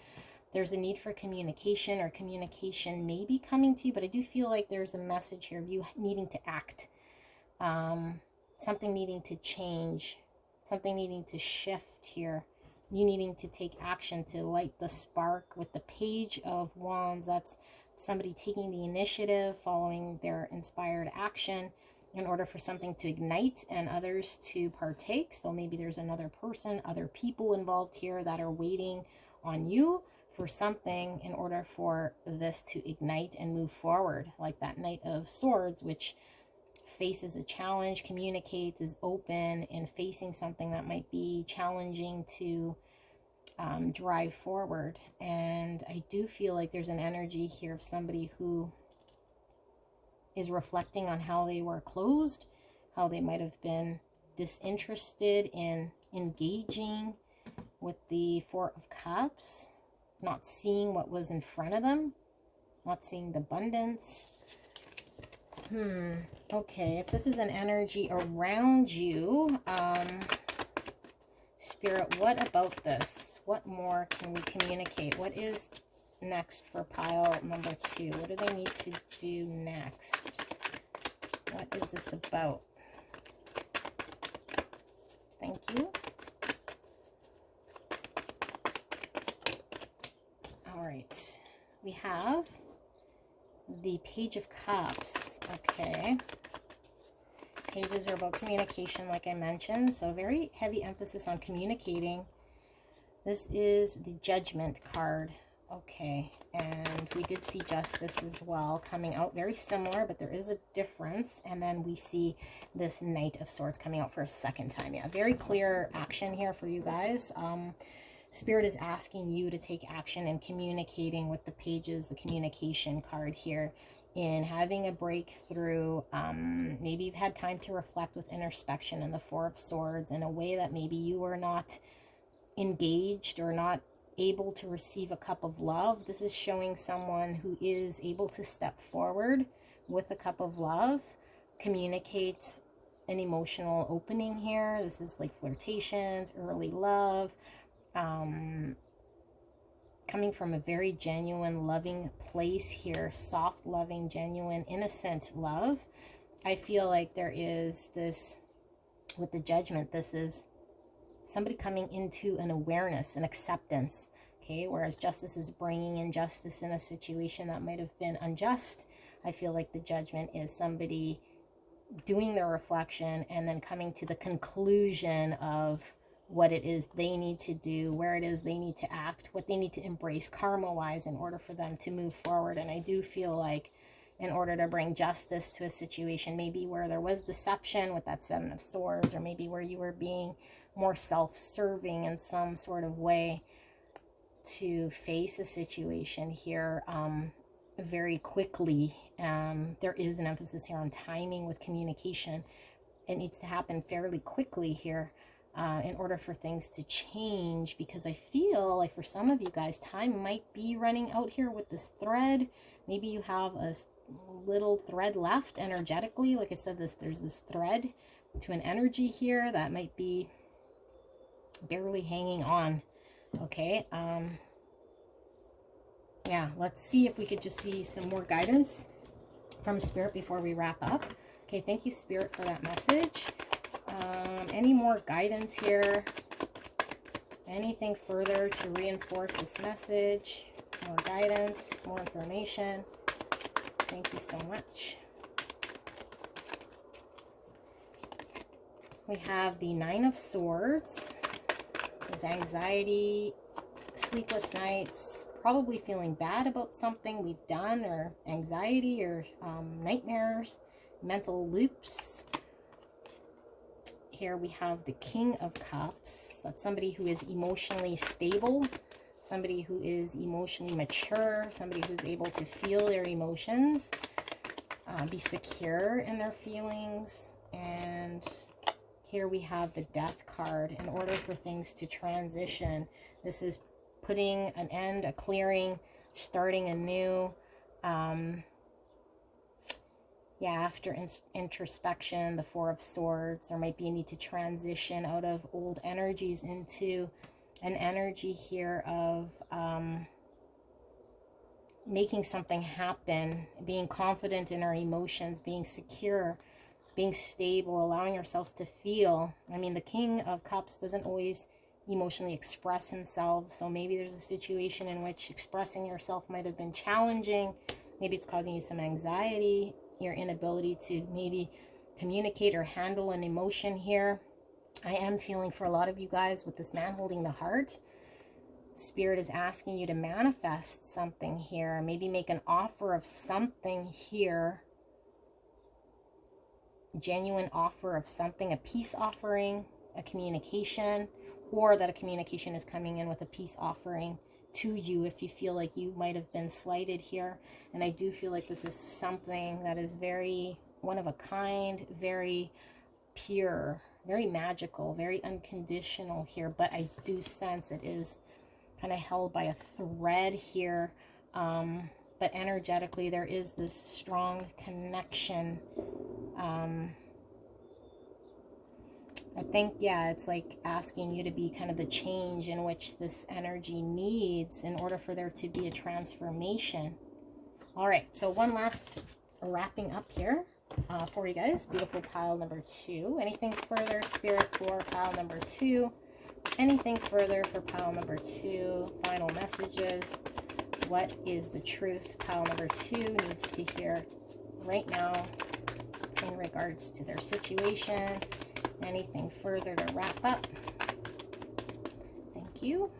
There's a need for communication, or communication may be coming to you, but I do feel like there's a message here of you needing to act, something needing to change, something needing to shift here. You needing to take action to light the spark with the Page of Wands. That's somebody taking the initiative, following their inspired action in order for something to ignite and others to partake. So maybe there's another person, other people involved here that are waiting on you for something in order for this to ignite and move forward, like that Knight of Swords, which faces a challenge, communicates, is open, and facing something that might be challenging to drive forward. And I do feel like there's an energy here of somebody who is reflecting on how they were closed, how they might have been disinterested in engaging with the Four of Cups, not seeing what was in front of them, not seeing the abundance. Okay, if this is an energy around you, Spirit, what about this? What more can we communicate? What is next for pile number 2? What do they need to do next? What is this about? Thank you. All right, we have the Page of Cups. Okay, pages are about communication, like I mentioned, so very heavy emphasis on communicating. This is the Judgment card. Okay, and we did see Justice as well coming out, very similar, but there is a difference. And then we see this Knight of Swords coming out for a second time. Yeah, very clear action here for you guys. Spirit is asking you to take action in communicating with the pages, the communication card here, in having a breakthrough. Maybe you've had time to reflect with introspection and the Four of Swords in a way that maybe you were not engaged or not able to receive a cup of love. This is showing someone who is able to step forward with a cup of love, communicate an emotional opening here. This is like flirtations, early love, coming from a very genuine, loving place here, soft, loving, genuine, innocent love. I feel like there is this, with the Judgment, this is somebody coming into an awareness, an acceptance, okay? Whereas Justice is bringing in justice in a situation that might have been unjust. I feel like the Judgment is somebody doing their reflection and then coming to the conclusion of what it is they need to do, where it is they need to act, what they need to embrace karma-wise in order for them to move forward. And I do feel like in order to bring justice to a situation, maybe where there was deception with that Seven of Swords, or maybe where you were being more self-serving in some sort of way, to face a situation here very quickly. There is an emphasis here on timing with communication. It needs to happen fairly quickly here in order for things to change, because I feel like for some of you guys, time might be running out here with this thread. Maybe you have a little thread left energetically. Like I said, there's this thread to an energy here that might be barely hanging on. Okay, yeah, let's see if we could just see some more guidance from Spirit before we wrap up. Okay, thank you, Spirit, for that message. Any more guidance here? Anything further to reinforce this message? More guidance, more information. Thank you so much. We have the Nine of Swords. This is anxiety, sleepless nights, probably feeling bad about something we've done, or anxiety, or nightmares, mental loops. Here we have the King of Cups. That's somebody who is emotionally stable, somebody who is emotionally mature, somebody who's able to feel their emotions, be secure in their feelings. And here we have the Death card. In order for things to transition, this is putting an end, a clearing, starting anew. Yeah, after introspection, the Four of Swords, there might be a need to transition out of old energies into an energy here of making something happen, being confident in our emotions, being secure, being stable, allowing ourselves to feel. I mean, the King of Cups doesn't always emotionally express himself, so maybe there's a situation in which expressing yourself might have been challenging. Maybe it's causing you some anxiety, your inability to maybe communicate or handle an emotion here. I am feeling for a lot of you guys with this man holding the heart, Spirit is asking you to manifest something here. Maybe make an offer of something here. Genuine offer of something, a peace offering, a communication, or that a communication is coming in with a peace offering to you if you feel like you might have been slighted here. And I do feel like this is something that is very one of a kind, very pure, very magical, very unconditional here. But I do sense it is kind of held by a thread here. But energetically, there is this strong connection. I think, yeah, it's like asking you to be kind of the change in which this energy needs in order for there to be a transformation. All right, so one last wrapping up here for you guys. Beautiful pile number 2. Anything further, Spirit, for pile number 2? Anything further for pile number 2? Final messages. What is the truth pile number 2 needs to hear right now in regards to their situation? Anything further to wrap up? Thank you.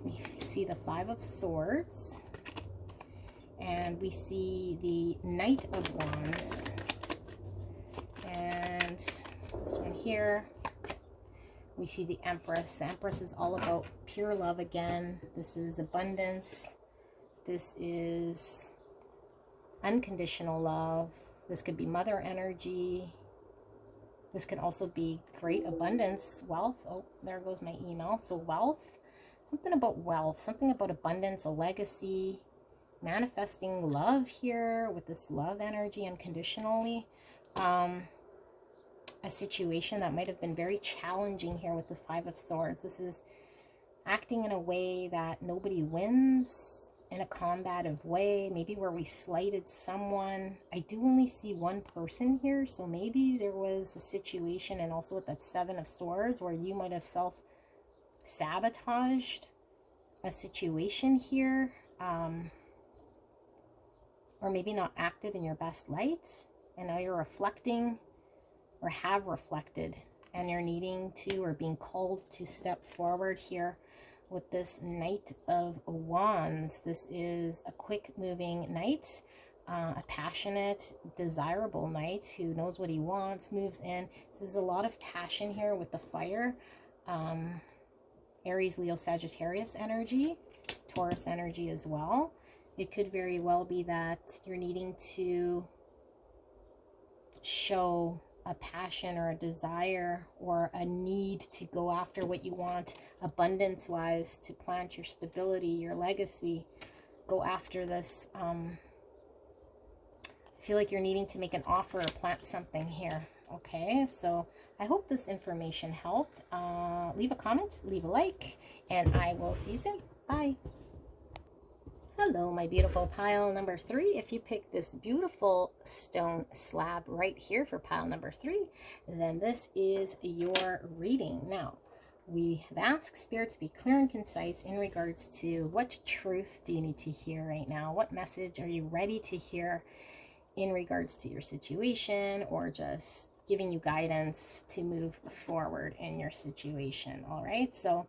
We see the 5 of Swords. And we see the Knight of Wands. And this one here, we see the Empress. The Empress is all about pure love again. This is abundance. This is unconditional love. This could be mother energy. This could also be great abundance, wealth. Oh, there goes my email. So wealth, something about wealth, something about abundance, a legacy, manifesting love here with this love energy unconditionally. A situation that might have been very challenging here with the 5 of Swords. This is acting in a way that nobody wins, in a combative way, maybe where we slighted someone. I do only see one person here, so maybe there was a situation, and also with that 7 of Swords, where you might have self-sabotaged a situation here, or maybe not acted in your best light, and now you're reflecting, or have reflected, and you're needing to, or being called to step forward here. With this Knight of Wands, this is a quick-moving knight, a passionate, desirable knight who knows what he wants, moves in. This is a lot of passion here with the fire. Aries, Leo, Sagittarius energy, Taurus energy as well. It could very well be that you're needing to show a passion or a desire or a need to go after what you want abundance wise, to plant your stability, your legacy, go after this. I feel like you're needing to make an offer or plant something here. Okay, so I hope this information helped. Leave a comment, leave a like, and I will see you soon. Bye. Hello, my beautiful pile number 3. If you pick this beautiful stone slab right here for pile number 3, then this is your reading. Now, we have asked Spirit to be clear and concise in regards to what truth do you need to hear right now? What message are you ready to hear in regards to your situation, or just giving you guidance to move forward in your situation? All right, so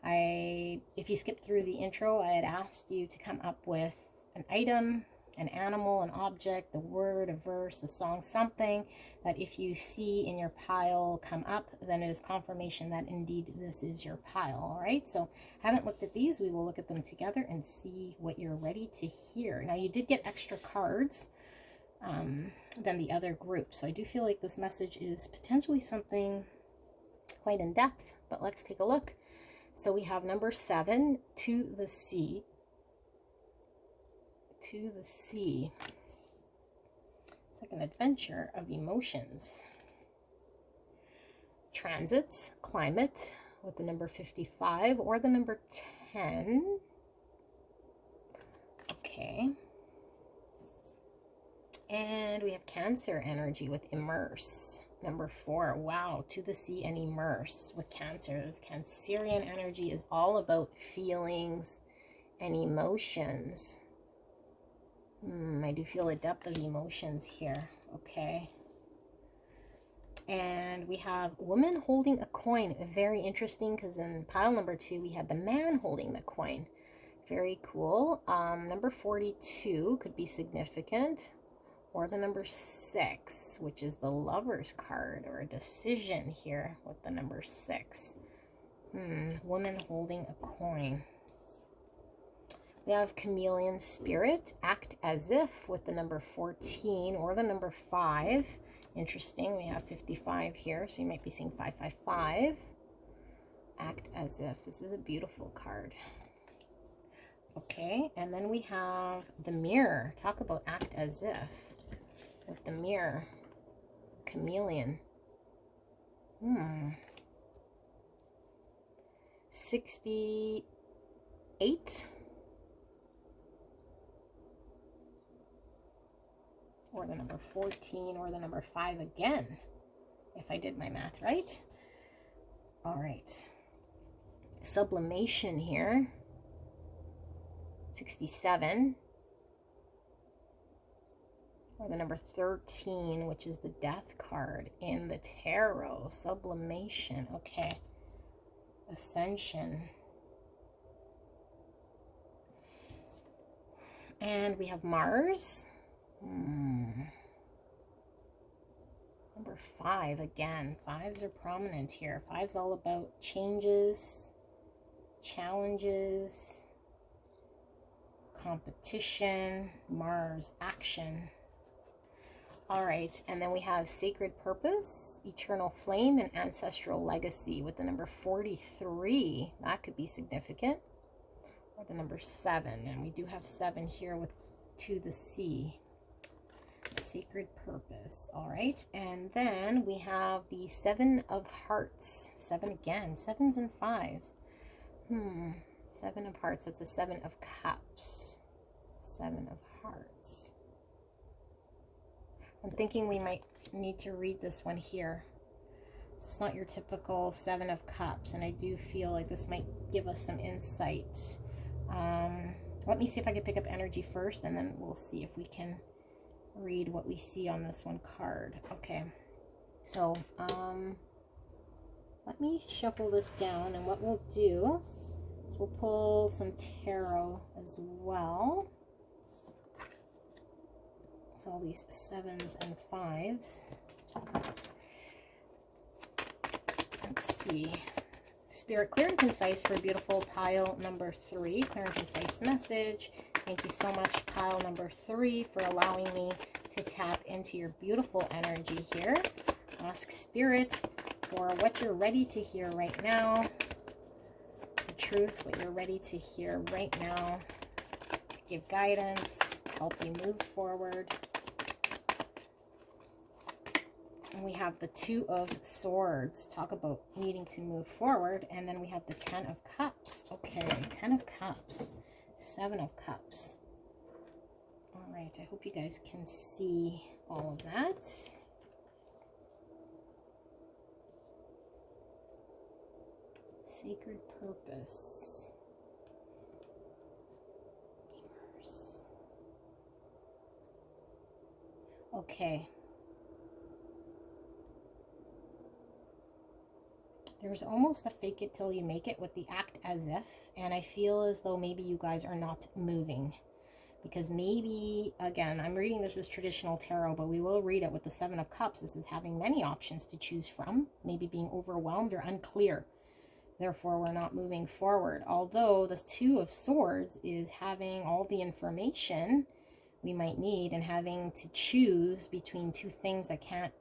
if you skipped through the intro, I had asked you to come up with an item, an animal, an object, a word, a verse, a song, something that if you see in your pile come up, then it is confirmation that indeed this is your pile. All right, so haven't looked at these. We will look at them together and see what you're ready to hear. Now, you did get extra cards than the other group, so I do feel like this message is potentially something quite in depth, but let's take a look. So we have number 7, to the sea. To the sea. It's like an adventure of emotions. Transits, climate, with the number 55 or the number 10. Okay. And we have Cancer energy with immerse. Number 4, wow, to the sea and immerse with Cancer. This Cancerian energy is all about feelings and emotions. I do feel a depth of emotions here, okay? And we have woman holding a coin. Very interesting, because in pile number 2 we had the man holding the coin. Very cool. Number 42 could be significant, or the number 6, which is the Lover's card, or a decision here with the number 6. Woman holding a coin. We have chameleon spirit, act as if, with the number 14 or the number 5. Interesting, we have 55 here, so you might be seeing 555. Act as if. This is a beautiful card. Okay, and then we have the mirror. Talk about act as if with the mirror. Chameleon. 68. Or the number 14, or the number 5 again, if I did my math right. All right. Sublimation here. 67. Or the number 13, which is the death card in the tarot. Sublimation. Okay. Ascension. And we have Mars. Number 5 again. 5s are prominent here. 5's all about changes, challenges, competition. Mars, action. All right, and then we have sacred purpose, eternal flame, and ancestral legacy with the number 43. That could be significant. Or the number 7, and we do have 7 here with to the sea. Sacred purpose. All right, and then we have the 7 of hearts. 7 again. 7s and 5s. 7 of hearts. That's a 7 of cups. 7 of hearts. I'm thinking we might need to read this one here. This is not your typical 7 of cups, and I do feel like this might give us some insight. Let me see if I can pick up energy first, and then we'll see if we can read what we see on this one card. Okay, so let me shuffle this down, and what we'll do is we'll pull some tarot as well. With all these 7s and 5s. Let's see. Spirit, clear and concise for beautiful pile number 3. Clear and concise message. Thank you so much, pile number 3, for allowing me to tap into your beautiful energy here. Ask Spirit for what you're ready to hear right now. The truth, what you're ready to hear right now. To give guidance, help you move forward. And we have the 2 of Swords. Talk about needing to move forward. And then we have the 10 of Cups. Okay, 10 of Cups. 7 of Cups. All right, I hope you guys can see all of that. Sacred purpose. Immerse. Okay. There's almost a fake it till you make it with the act as if, and I feel as though maybe you guys are not moving, because maybe, again, I'm reading this as traditional tarot, but we will read it with the 7 of Cups. This is having many options to choose from, maybe being overwhelmed or unclear. Therefore, we're not moving forward. Although the 2 of Swords is having all the information we might need and having to choose between 2 things that can't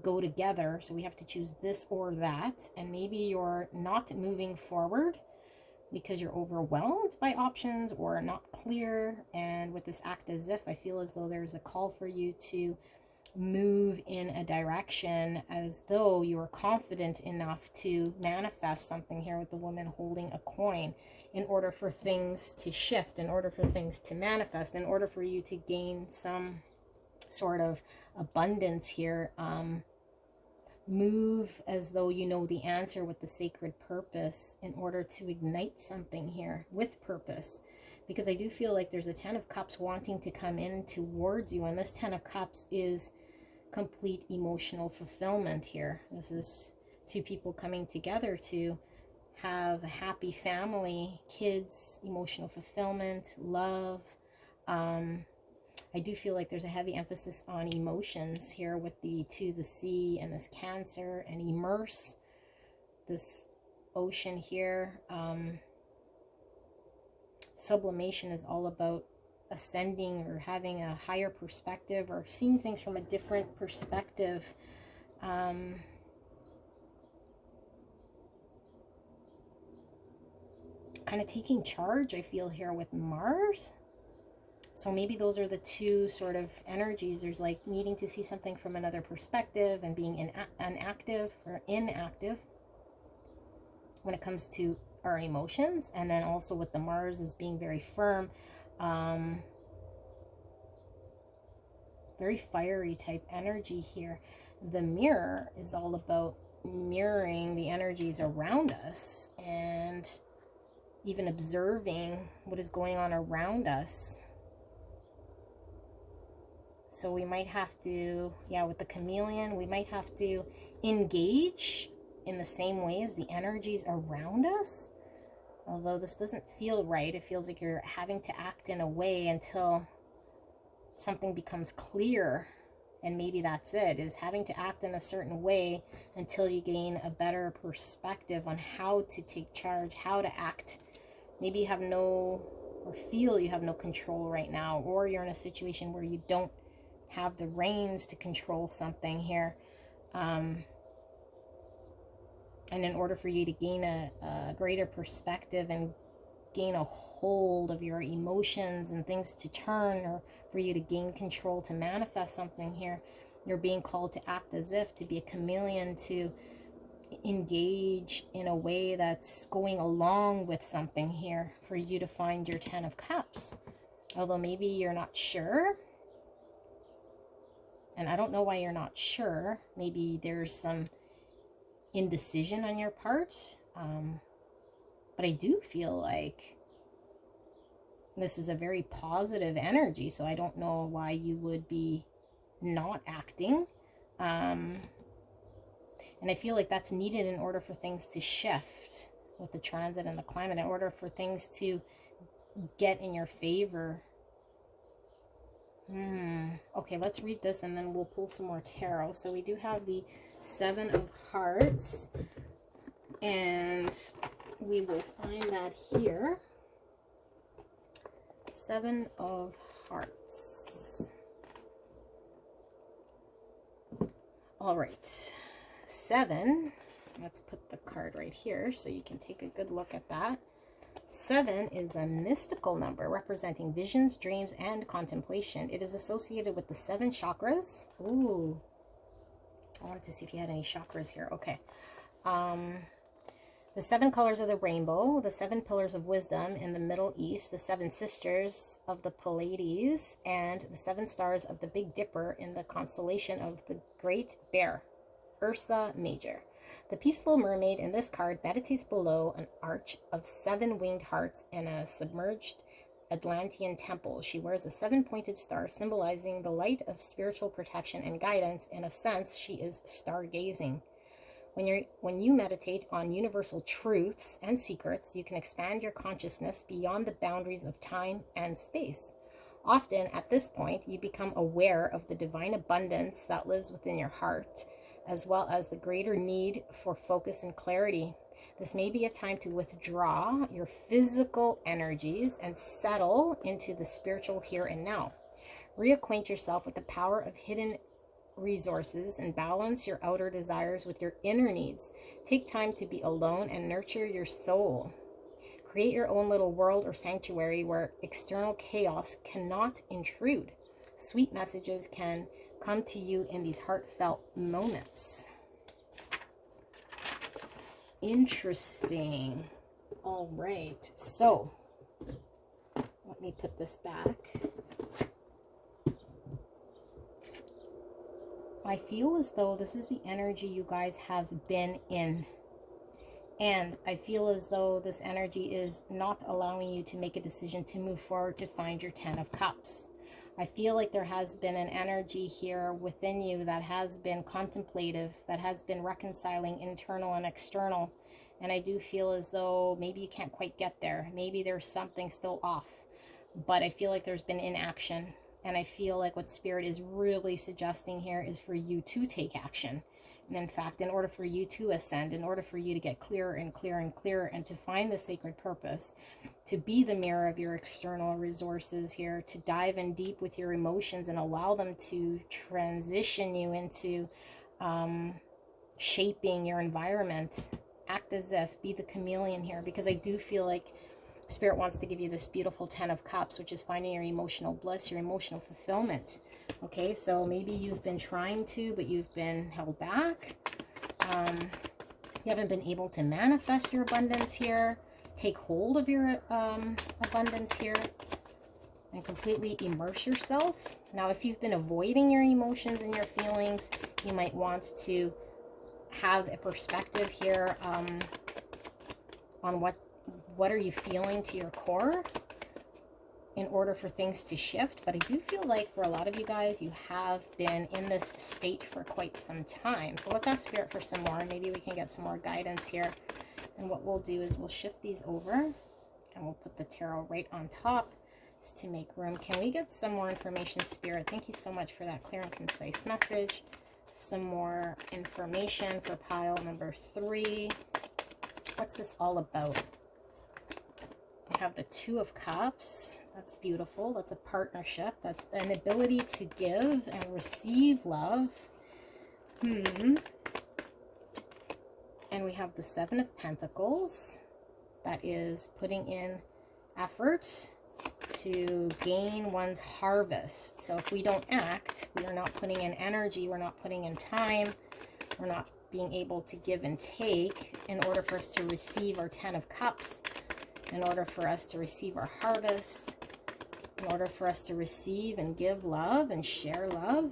go together, so we have to choose this or that, and maybe you're not moving forward because you're overwhelmed by options or not clear. And with this act as if, I feel as though there's a call for you to move in a direction as though you are confident enough to manifest something here with the woman holding a coin, in order for things to shift, in order for things to manifest, in order for you to gain some sort of abundance here. Move as though you know the answer with the sacred purpose, in order to ignite something here with purpose, because I do feel like there's a 10 of Cups wanting to come in towards you, and this 10 of Cups is complete emotional fulfillment here. This is two people coming together to have a happy family, kids, emotional fulfillment, love. I do feel like there's a heavy emphasis on emotions here with the sea and this Cancer, and immerse, this ocean here. Sublimation is all about ascending or having a higher perspective or seeing things from a different perspective. Kind of taking charge, I feel here with Mars. So maybe those are the two sort of energies. There's like needing to see something from another perspective and being inactive when it comes to our emotions. And then also with the Mars is being very firm, very fiery type energy here. The Mirror is all about mirroring the energies around us and even observing what is going on around us. So we might have to, with the chameleon, we might have to engage in the same way as the energies around us. Although this doesn't feel right, it feels like you're having to act in a way until something becomes clear. And maybe that's it, is having to act in a certain way until you gain a better perspective on how to take charge, how to act. Maybe you have feel you have no control right now, or you're in a situation where you don't have the reins to control something here. And in order for you to gain a greater perspective and gain a hold of your emotions and things to turn, or for you to gain control to manifest something here, you're being called to act as if, to be a chameleon, to engage in a way that's going along with something here for you to find your 10 of Cups. Although maybe you're not sure. And I don't know why you're not sure. Maybe there's some indecision on your part. But I do feel like this is a very positive energy. So I don't know why you would be not acting. And I feel like that's needed in order for things to shift with the transit and the climate, in order for things to get in your favor. Okay, let's read this and then we'll pull some more tarot. So we do have the 7 of Hearts, and we will find that here. 7 of Hearts. All right. 7. Let's put the card right here so you can take a good look at that. 7 is a mystical number representing visions, dreams, and contemplation. It is associated with the 7 chakras. Ooh. I wanted to see if you had any chakras here. Okay. The 7 colors of the rainbow, the 7 pillars of wisdom in the Middle East, the 7 sisters of the Pleiades, and the 7 stars of the Big Dipper in the constellation of the Great Bear, Ursa Major. The peaceful mermaid in this card meditates below an arch of 7 winged hearts in a submerged Atlantean temple. She wears a 7-pointed star symbolizing the light of spiritual protection and guidance. In a sense, she is stargazing. When you meditate on universal truths and secrets, you can expand your consciousness beyond the boundaries of time and space. Often, at this point, you become aware of the divine abundance that lives within your heart, as well as the greater need for focus and clarity. This may be a time to withdraw your physical energies and settle into the spiritual here and now. Reacquaint yourself with the power of hidden resources and balance your outer desires with your inner needs. Take time to be alone and nurture your soul. Create your own little world or sanctuary where external chaos cannot intrude. Sweet messages can come to you in these heartfelt moments. Interesting. All right, so let me put this back. I feel as though this is the energy you guys have been in. And I feel as though this energy is not allowing you to make a decision to move forward to find your 10 of Cups. I feel like there has been an energy here within you that has been contemplative, that has been reconciling internal and external. And I do feel as though maybe you can't quite get there. Maybe there's something still off. But I feel like there's been inaction. And I feel like what Spirit is really suggesting here is for you to take action. And in fact, in order for you to ascend, in order for you to get clearer and clearer and clearer, and to find the sacred purpose, to be the mirror of your external resources here, to dive in deep with your emotions and allow them to transition you into shaping your environment. Act as if, be the chameleon here, because I do feel like Spirit wants to give you this beautiful 10 of Cups, which is finding your emotional bliss, your emotional fulfillment. Okay, so maybe you've been trying to, but you've been held back. You haven't been able to manifest your abundance here. Take hold of your abundance here and completely immerse yourself. Now, if you've been avoiding your emotions and your feelings, you might want to have a perspective here on what are you feeling to your core in order for things to shift. But I do feel like for a lot of you guys, you have been in this state for quite some time. So let's ask Spirit for some more. Maybe we can get some more guidance here. And what we'll do is we'll shift these over and we'll put the tarot right on top just to make room. Can we get some more information, Spirit? Thank you so much for that clear and concise message. Some more information for pile number 3. What's this all about? We have the 2 of Cups. That's beautiful. That's a partnership. That's an ability to give and receive love. And we have the 7 of Pentacles. That is putting in effort to gain one's harvest. So if we don't act, we are not putting in energy, we're not putting in time, we're not being able to give and take in order for us to receive our 10 of Cups, in order for us to receive our harvest, in order for us to receive and give love and share love.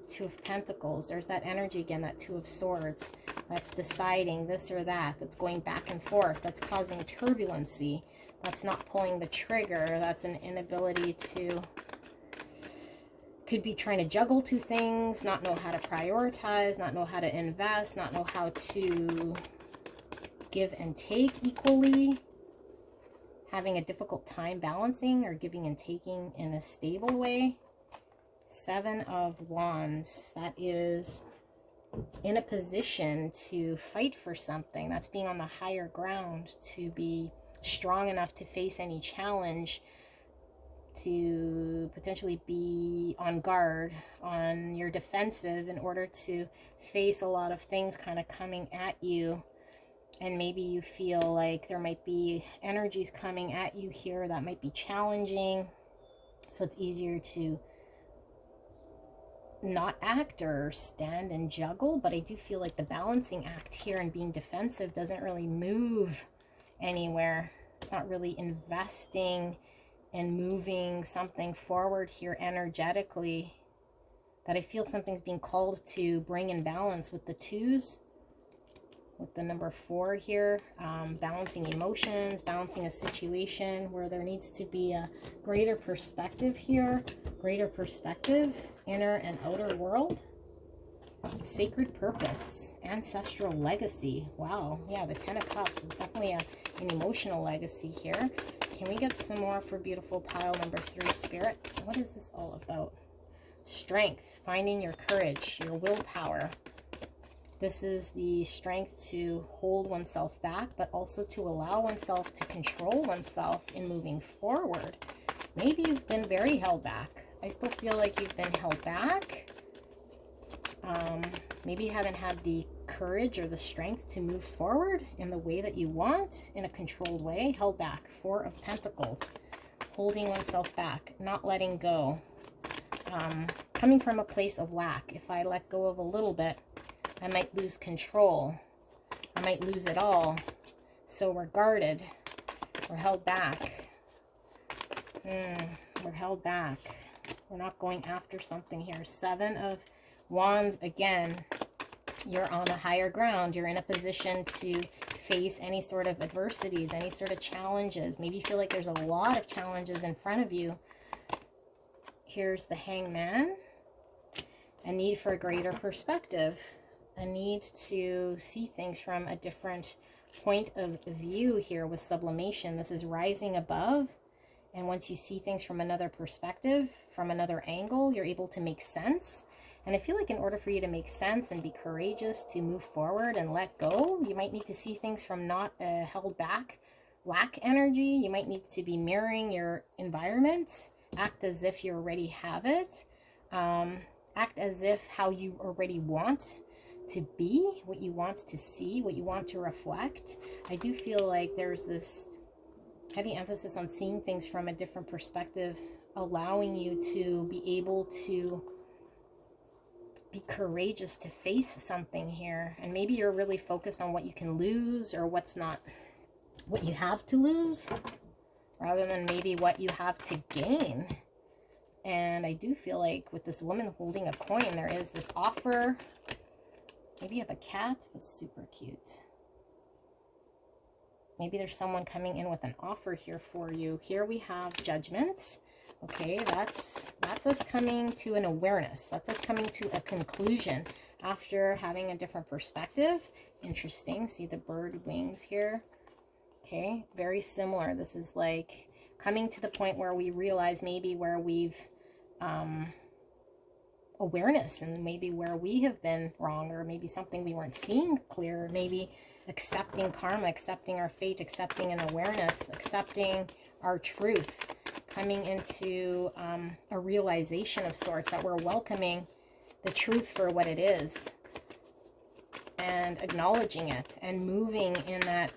2 of Pentacles, there's that energy again, that 2 of Swords. That's deciding this or that, that's going back and forth, that's causing turbulency, that's not pulling the trigger, that's an inability to, could be trying to juggle 2 things, not know how to prioritize, not know how to invest, not know how to give and take equally, having a difficult time balancing or giving and taking in a stable way. 7 of Wands, that is in a position to fight for something. That's being on the higher ground, to be strong enough to face any challenge, to potentially be on guard, on your defensive, in order to face a lot of things kind of coming at you. And maybe you feel like there might be energies coming at you here that might be challenging, so it's easier to not act or stand and juggle. But I do feel like the balancing act here and being defensive doesn't really move anywhere. It's not really investing and moving something forward here energetically. That I feel something's being called to bring in balance with the 2s, with the number 4 here, balancing emotions, balancing a situation where there needs to be a greater perspective here, greater perspective, inner and outer world, sacred purpose, ancestral legacy. Wow, yeah, the 10 of Cups is definitely an emotional legacy here. Can we get some more for beautiful pile number 3, Spirit? What is this all about? Strength, finding your courage, your willpower. This is the strength to hold oneself back, but also to allow oneself to control oneself in moving forward. Maybe you've been very held back. I still feel like you've been held back. Maybe you haven't had the courage or the strength to move forward in the way that you want, in a controlled way. Held back. 4 of Pentacles. Holding oneself back, not letting go. Coming from a place of lack. If I let go of a little bit, I might lose control. I might lose it all. So we're guarded. We're held back. We're held back. We're not going after something here. 7 of Wands, again, you're on a higher ground. You're in a position to face any sort of adversities, any sort of challenges. Maybe you feel like there's a lot of challenges in front of you. Here's the Hangman. A need for a greater perspective. A need to see things from a different point of view here with sublimation. This is rising above. And once you see things from another perspective, from another angle, you're able to make sense. And I feel like in order for you to make sense and be courageous to move forward and let go, you might need to see things from not held back, lack energy. You might need to be mirroring your environment, act as if you already have it, act as if how you already want to be, what you want to see, what you want to reflect. I do feel like there's this heavy emphasis on seeing things from a different perspective, allowing you to be able to be courageous to face something here. And maybe you're really focused on what you can lose or what's not, what you have to lose, rather than maybe what you have to gain. And I do feel like with this woman holding a coin, there is this offer. Maybe you have a cat. That's super cute. Maybe there's someone coming in with an offer here for you. Here we have Judgment. Okay, that's us coming to an awareness. That's us coming to a conclusion after having a different perspective. Interesting. See the bird wings here. Okay, very similar. This is like coming to the point where we realize maybe where we've awareness, and maybe where we have been wrong, or maybe something we weren't seeing clear. Maybe accepting karma, accepting our fate, accepting an awareness, accepting our truth, coming into a realization of sorts that we're welcoming the truth for what it is and acknowledging it and moving in that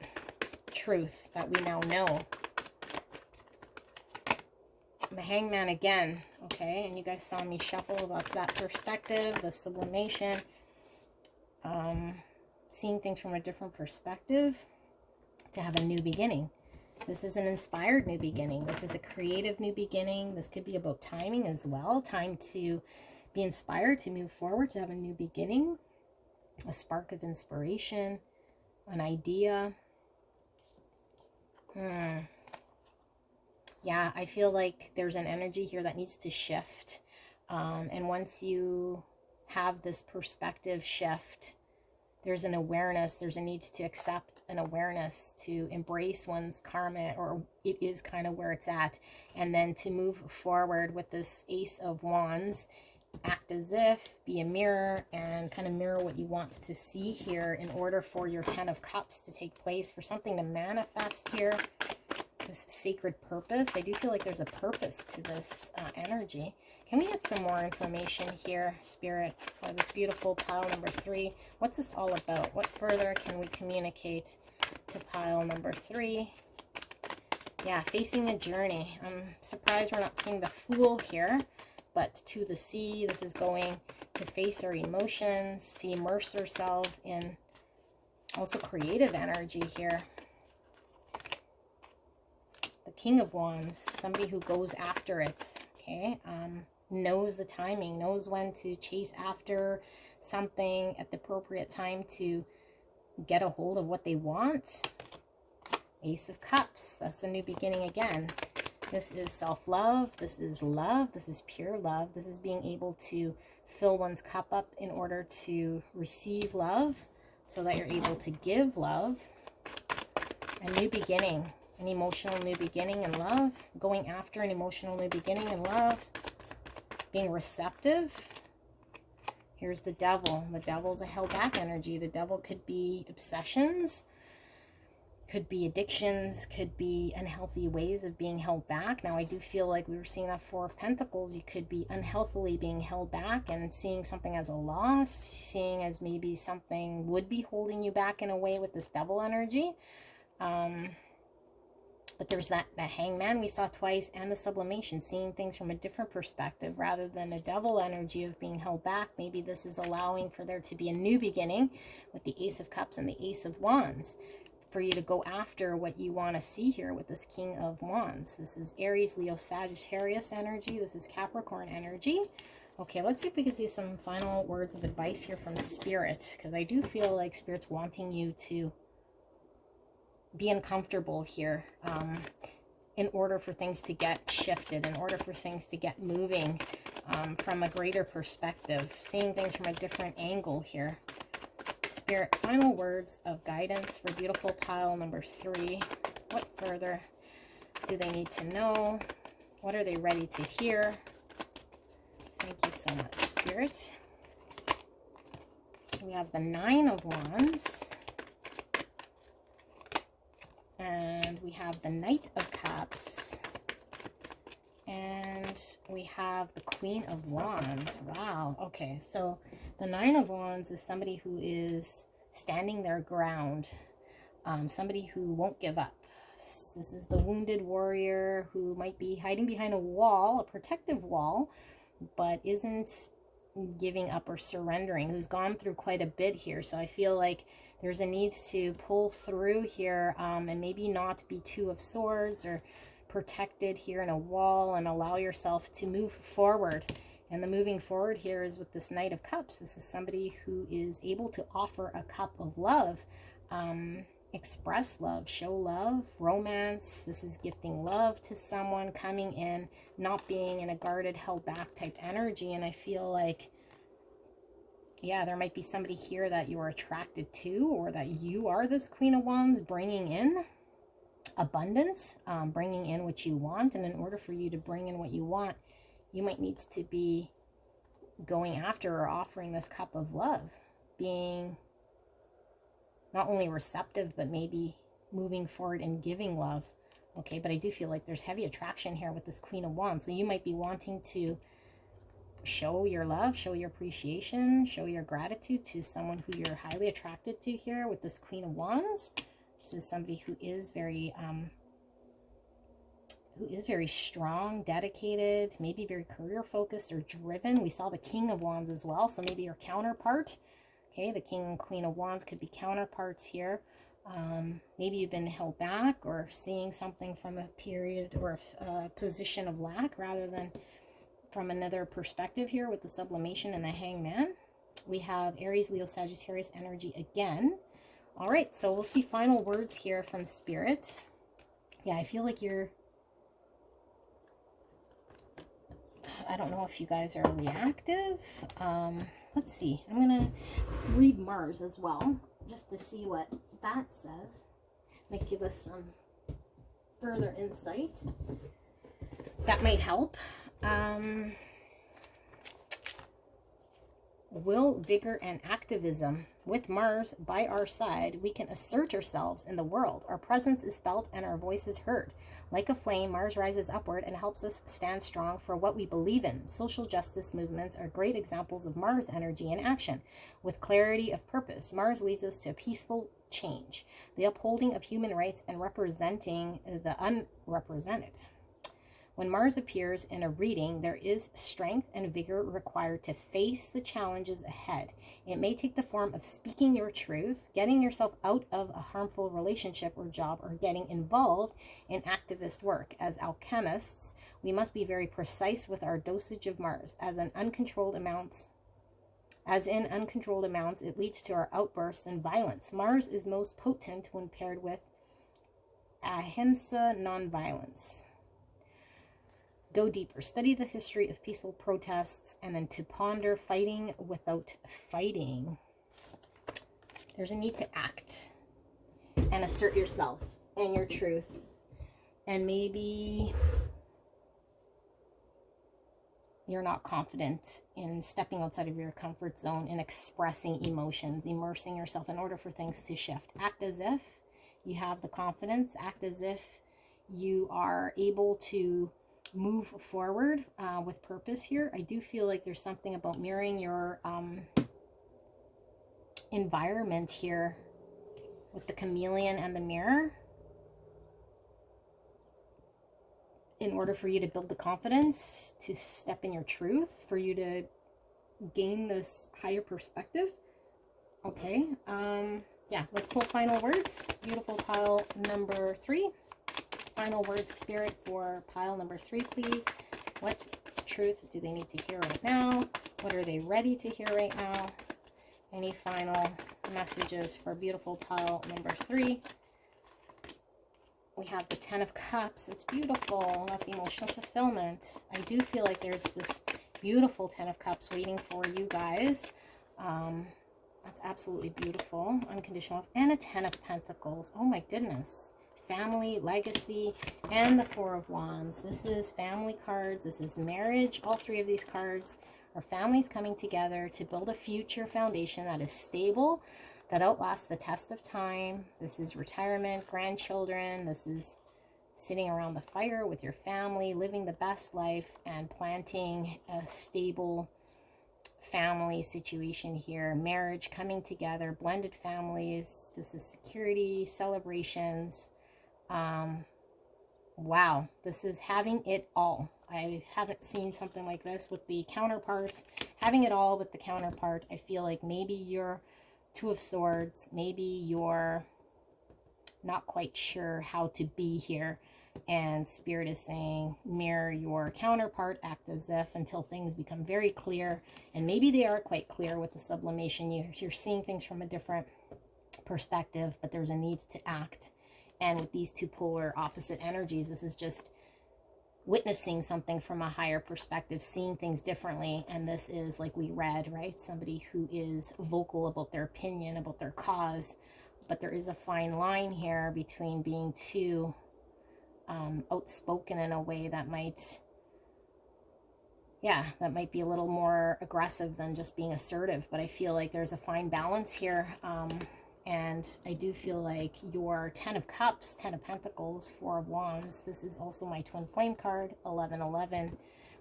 truth that we now know. The Hangman again, okay, and you guys saw me shuffle. That's that perspective, the sublimation, seeing things from a different perspective, to have a new beginning. This is an inspired new beginning. This is a creative new beginning. This could be about timing as well. Time to be inspired, to move forward, to have a new beginning, a spark of inspiration, an idea. Yeah, I feel like there's an energy here that needs to shift. And once you have this perspective shift, there's an awareness, there's a need to accept an awareness, to embrace one's karma, or it is kind of where it's at. And then to move forward with this Ace of Wands, act as if, be a mirror, and kind of mirror what you want to see here in order for your 10 of Cups to take place, for something to manifest here. This sacred purpose. I do feel like there's a purpose to this energy. Can we get some more information here, Spirit, for this beautiful pile number 3? What's this all about? What further can we communicate to pile number 3? Yeah, facing a journey. I'm surprised we're not seeing the Fool here, but to the sea. This is going to face our emotions, to immerse ourselves in also creative energy here. The King of Wands, somebody who goes after it, okay? Knows the timing, knows when to chase after something at the appropriate time to get a hold of what they want. Ace of Cups, that's a new beginning again. This is self-love, this is love, this is pure love. This is being able to fill one's cup up in order to receive love, so that you're able to give love. A new beginning. An emotional new beginning in love, going after an emotional new beginning in love, being receptive. Here's the Devil. The Devil's a held back energy. The Devil could be obsessions, could be addictions, could be unhealthy ways of being held back. Now, I do feel like we were seeing that Four of Pentacles. You could be unhealthily being held back and seeing something as a loss, seeing as maybe something would be holding you back in a way with this Devil energy. But there's that Hangman we saw twice, and the sublimation, seeing things from a different perspective rather than a Devil energy of being held back. Maybe this is allowing for there to be a new beginning with the Ace of Cups and the Ace of Wands, for you to go after what you want to see here with this King of Wands. This is Aries, Leo, Sagittarius energy. This is Capricorn energy. Okay, let's see if we can see some final words of advice here from Spirit, because I do feel like Spirit's wanting you to be uncomfortable here. in order for things to get shifted, in order for things to get moving from a greater perspective, seeing things from a different angle here. Spirit, final words of guidance for beautiful pile number 3. What further do they need to know? What are they ready to hear? Thank you so much, Spirit. We have the 9 of Wands. And we have the Knight of Cups. And we have the Queen of Wands. Wow. Okay, so the 9 of Wands is somebody who is standing their ground. Somebody who won't give up. This is the wounded warrior who might be hiding behind a wall, a protective wall, but isn't giving up or surrendering, who's gone through quite a bit here. So I feel like there's a need to pull through here and maybe not be 2 of Swords or protected here in a wall, and allow yourself to move forward. And the moving forward here is with this Knight of Cups. This is somebody who is able to offer a cup of love, express love, show love, romance. This is gifting love to someone, coming in, not being in a guarded, held back type energy. And I feel like, yeah, there might be somebody here that you are attracted to, or that you are this Queen of Wands, bringing in abundance, bringing in what you want. And in order for you to bring in what you want, you might need to be going after or offering this cup of love, being not only receptive, but maybe moving forward and giving love. Okay, but I do feel like there's heavy attraction here with this Queen of Wands. So you might be wanting to show your love, show your appreciation, show your gratitude to someone who you're highly attracted to here with this Queen of Wands. This is somebody who is very strong, dedicated, maybe very career focused or driven. We saw the King of Wands as well, so maybe your counterpart. Okay, the King and Queen of Wands could be counterparts here. Maybe you've been held back or seeing something from a period or a position of lack rather than from another perspective here with the sublimation and the Hangman. We have Aries, Leo, Sagittarius energy again. All right, so we'll see final words here from Spirit. Yeah, I feel like you're... I don't know if you guys are reactive. Let's see. I'm going to read Mars as well, just to see what that says. Might give us some further insight. That might help. Will, vigor, and activism. With Mars by our side, we can assert ourselves in the world. Our presence is felt and our voice is heard. Like a flame, Mars rises upward and helps us stand strong for what we believe in. Social justice movements are great examples of Mars energy in action. With clarity of purpose, Mars leads us to a peaceful change, the upholding of human rights, and representing the unrepresented. When Mars appears in a reading, there is strength and vigor required to face the challenges ahead. It may take the form of speaking your truth, getting yourself out of a harmful relationship or job, or getting involved in activist work. As alchemists, we must be very precise with our dosage of Mars. As in uncontrolled amounts, it leads to our outbursts and violence. Mars is most potent when paired with ahimsa, nonviolence. Go deeper. Study the history of peaceful protests, and then to ponder fighting without fighting. There's a need to act and assert yourself and your truth. And maybe you're not confident in stepping outside of your comfort zone and expressing emotions, immersing yourself in order for things to shift. Act as if you have the confidence. Act as if you are able to move forward with purpose here. I do feel like there's something about mirroring your environment here with the chameleon and the mirror in order for you to build the confidence to step in your truth, for you to gain this higher perspective. Okay, yeah, let's pull final words. Beautiful pile number 3. Final words, Spirit, for pile number 3, please. What truth do they need to hear right now? What are they ready to hear right now? Any final messages for beautiful pile number 3? we have the Ten of Cups. It's beautiful. That's emotional fulfillment. I do feel like there's this beautiful Ten of Cups waiting for you guys. That's absolutely beautiful. Unconditional love. And a Ten of Pentacles. Oh my goodness. Family, legacy, and the Four of Wands. This is family cards. This is marriage. All three of these cards are families coming together to build a future foundation that is stable, that outlasts the test of time. This is retirement, grandchildren. This is sitting around the fire with your family, living the best life, and planting a stable family situation here. Marriage coming together, blended families. This is security, celebrations. Wow, this is having it all. I haven't seen something like this with the counterparts. Having it all with the counterpart. I feel like maybe you're Two of Swords. Maybe you're not quite sure how to be here. And Spirit is saying, mirror your counterpart, act as if, until things become very clear. And maybe they are quite clear with the sublimation. You're seeing things from a different perspective, but there's a need to act. And with these two polar opposite energies, this is just witnessing something from a higher perspective, seeing things differently. And this is, like we read, right? Somebody who is vocal about their opinion, about their cause. But there is a fine line here between being too outspoken in a way that might, that might be a little more aggressive than just being assertive. But I feel like there's a fine balance here. And I do feel like your Ten of Cups, Ten of Pentacles, Four of Wands. This is also my twin flame card, 1111.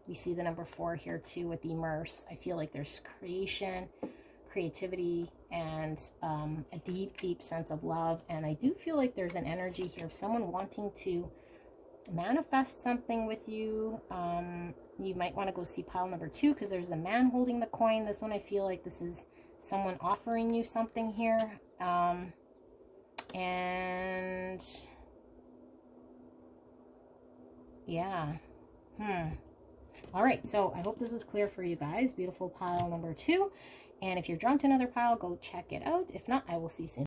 We see the number 4 here too with immerse. I feel like there's creation, creativity, and a deep, deep sense of love. And I do feel like there's an energy here of someone wanting to manifest something with you. You might want to go see pile number 2 because there's a man holding the coin. This one, I feel like this is someone offering you something here. And yeah. All right, so I hope this was clear for you guys. Beautiful pile number 2. And if you're drawn to another pile, go check it out. If not, I will see you soon.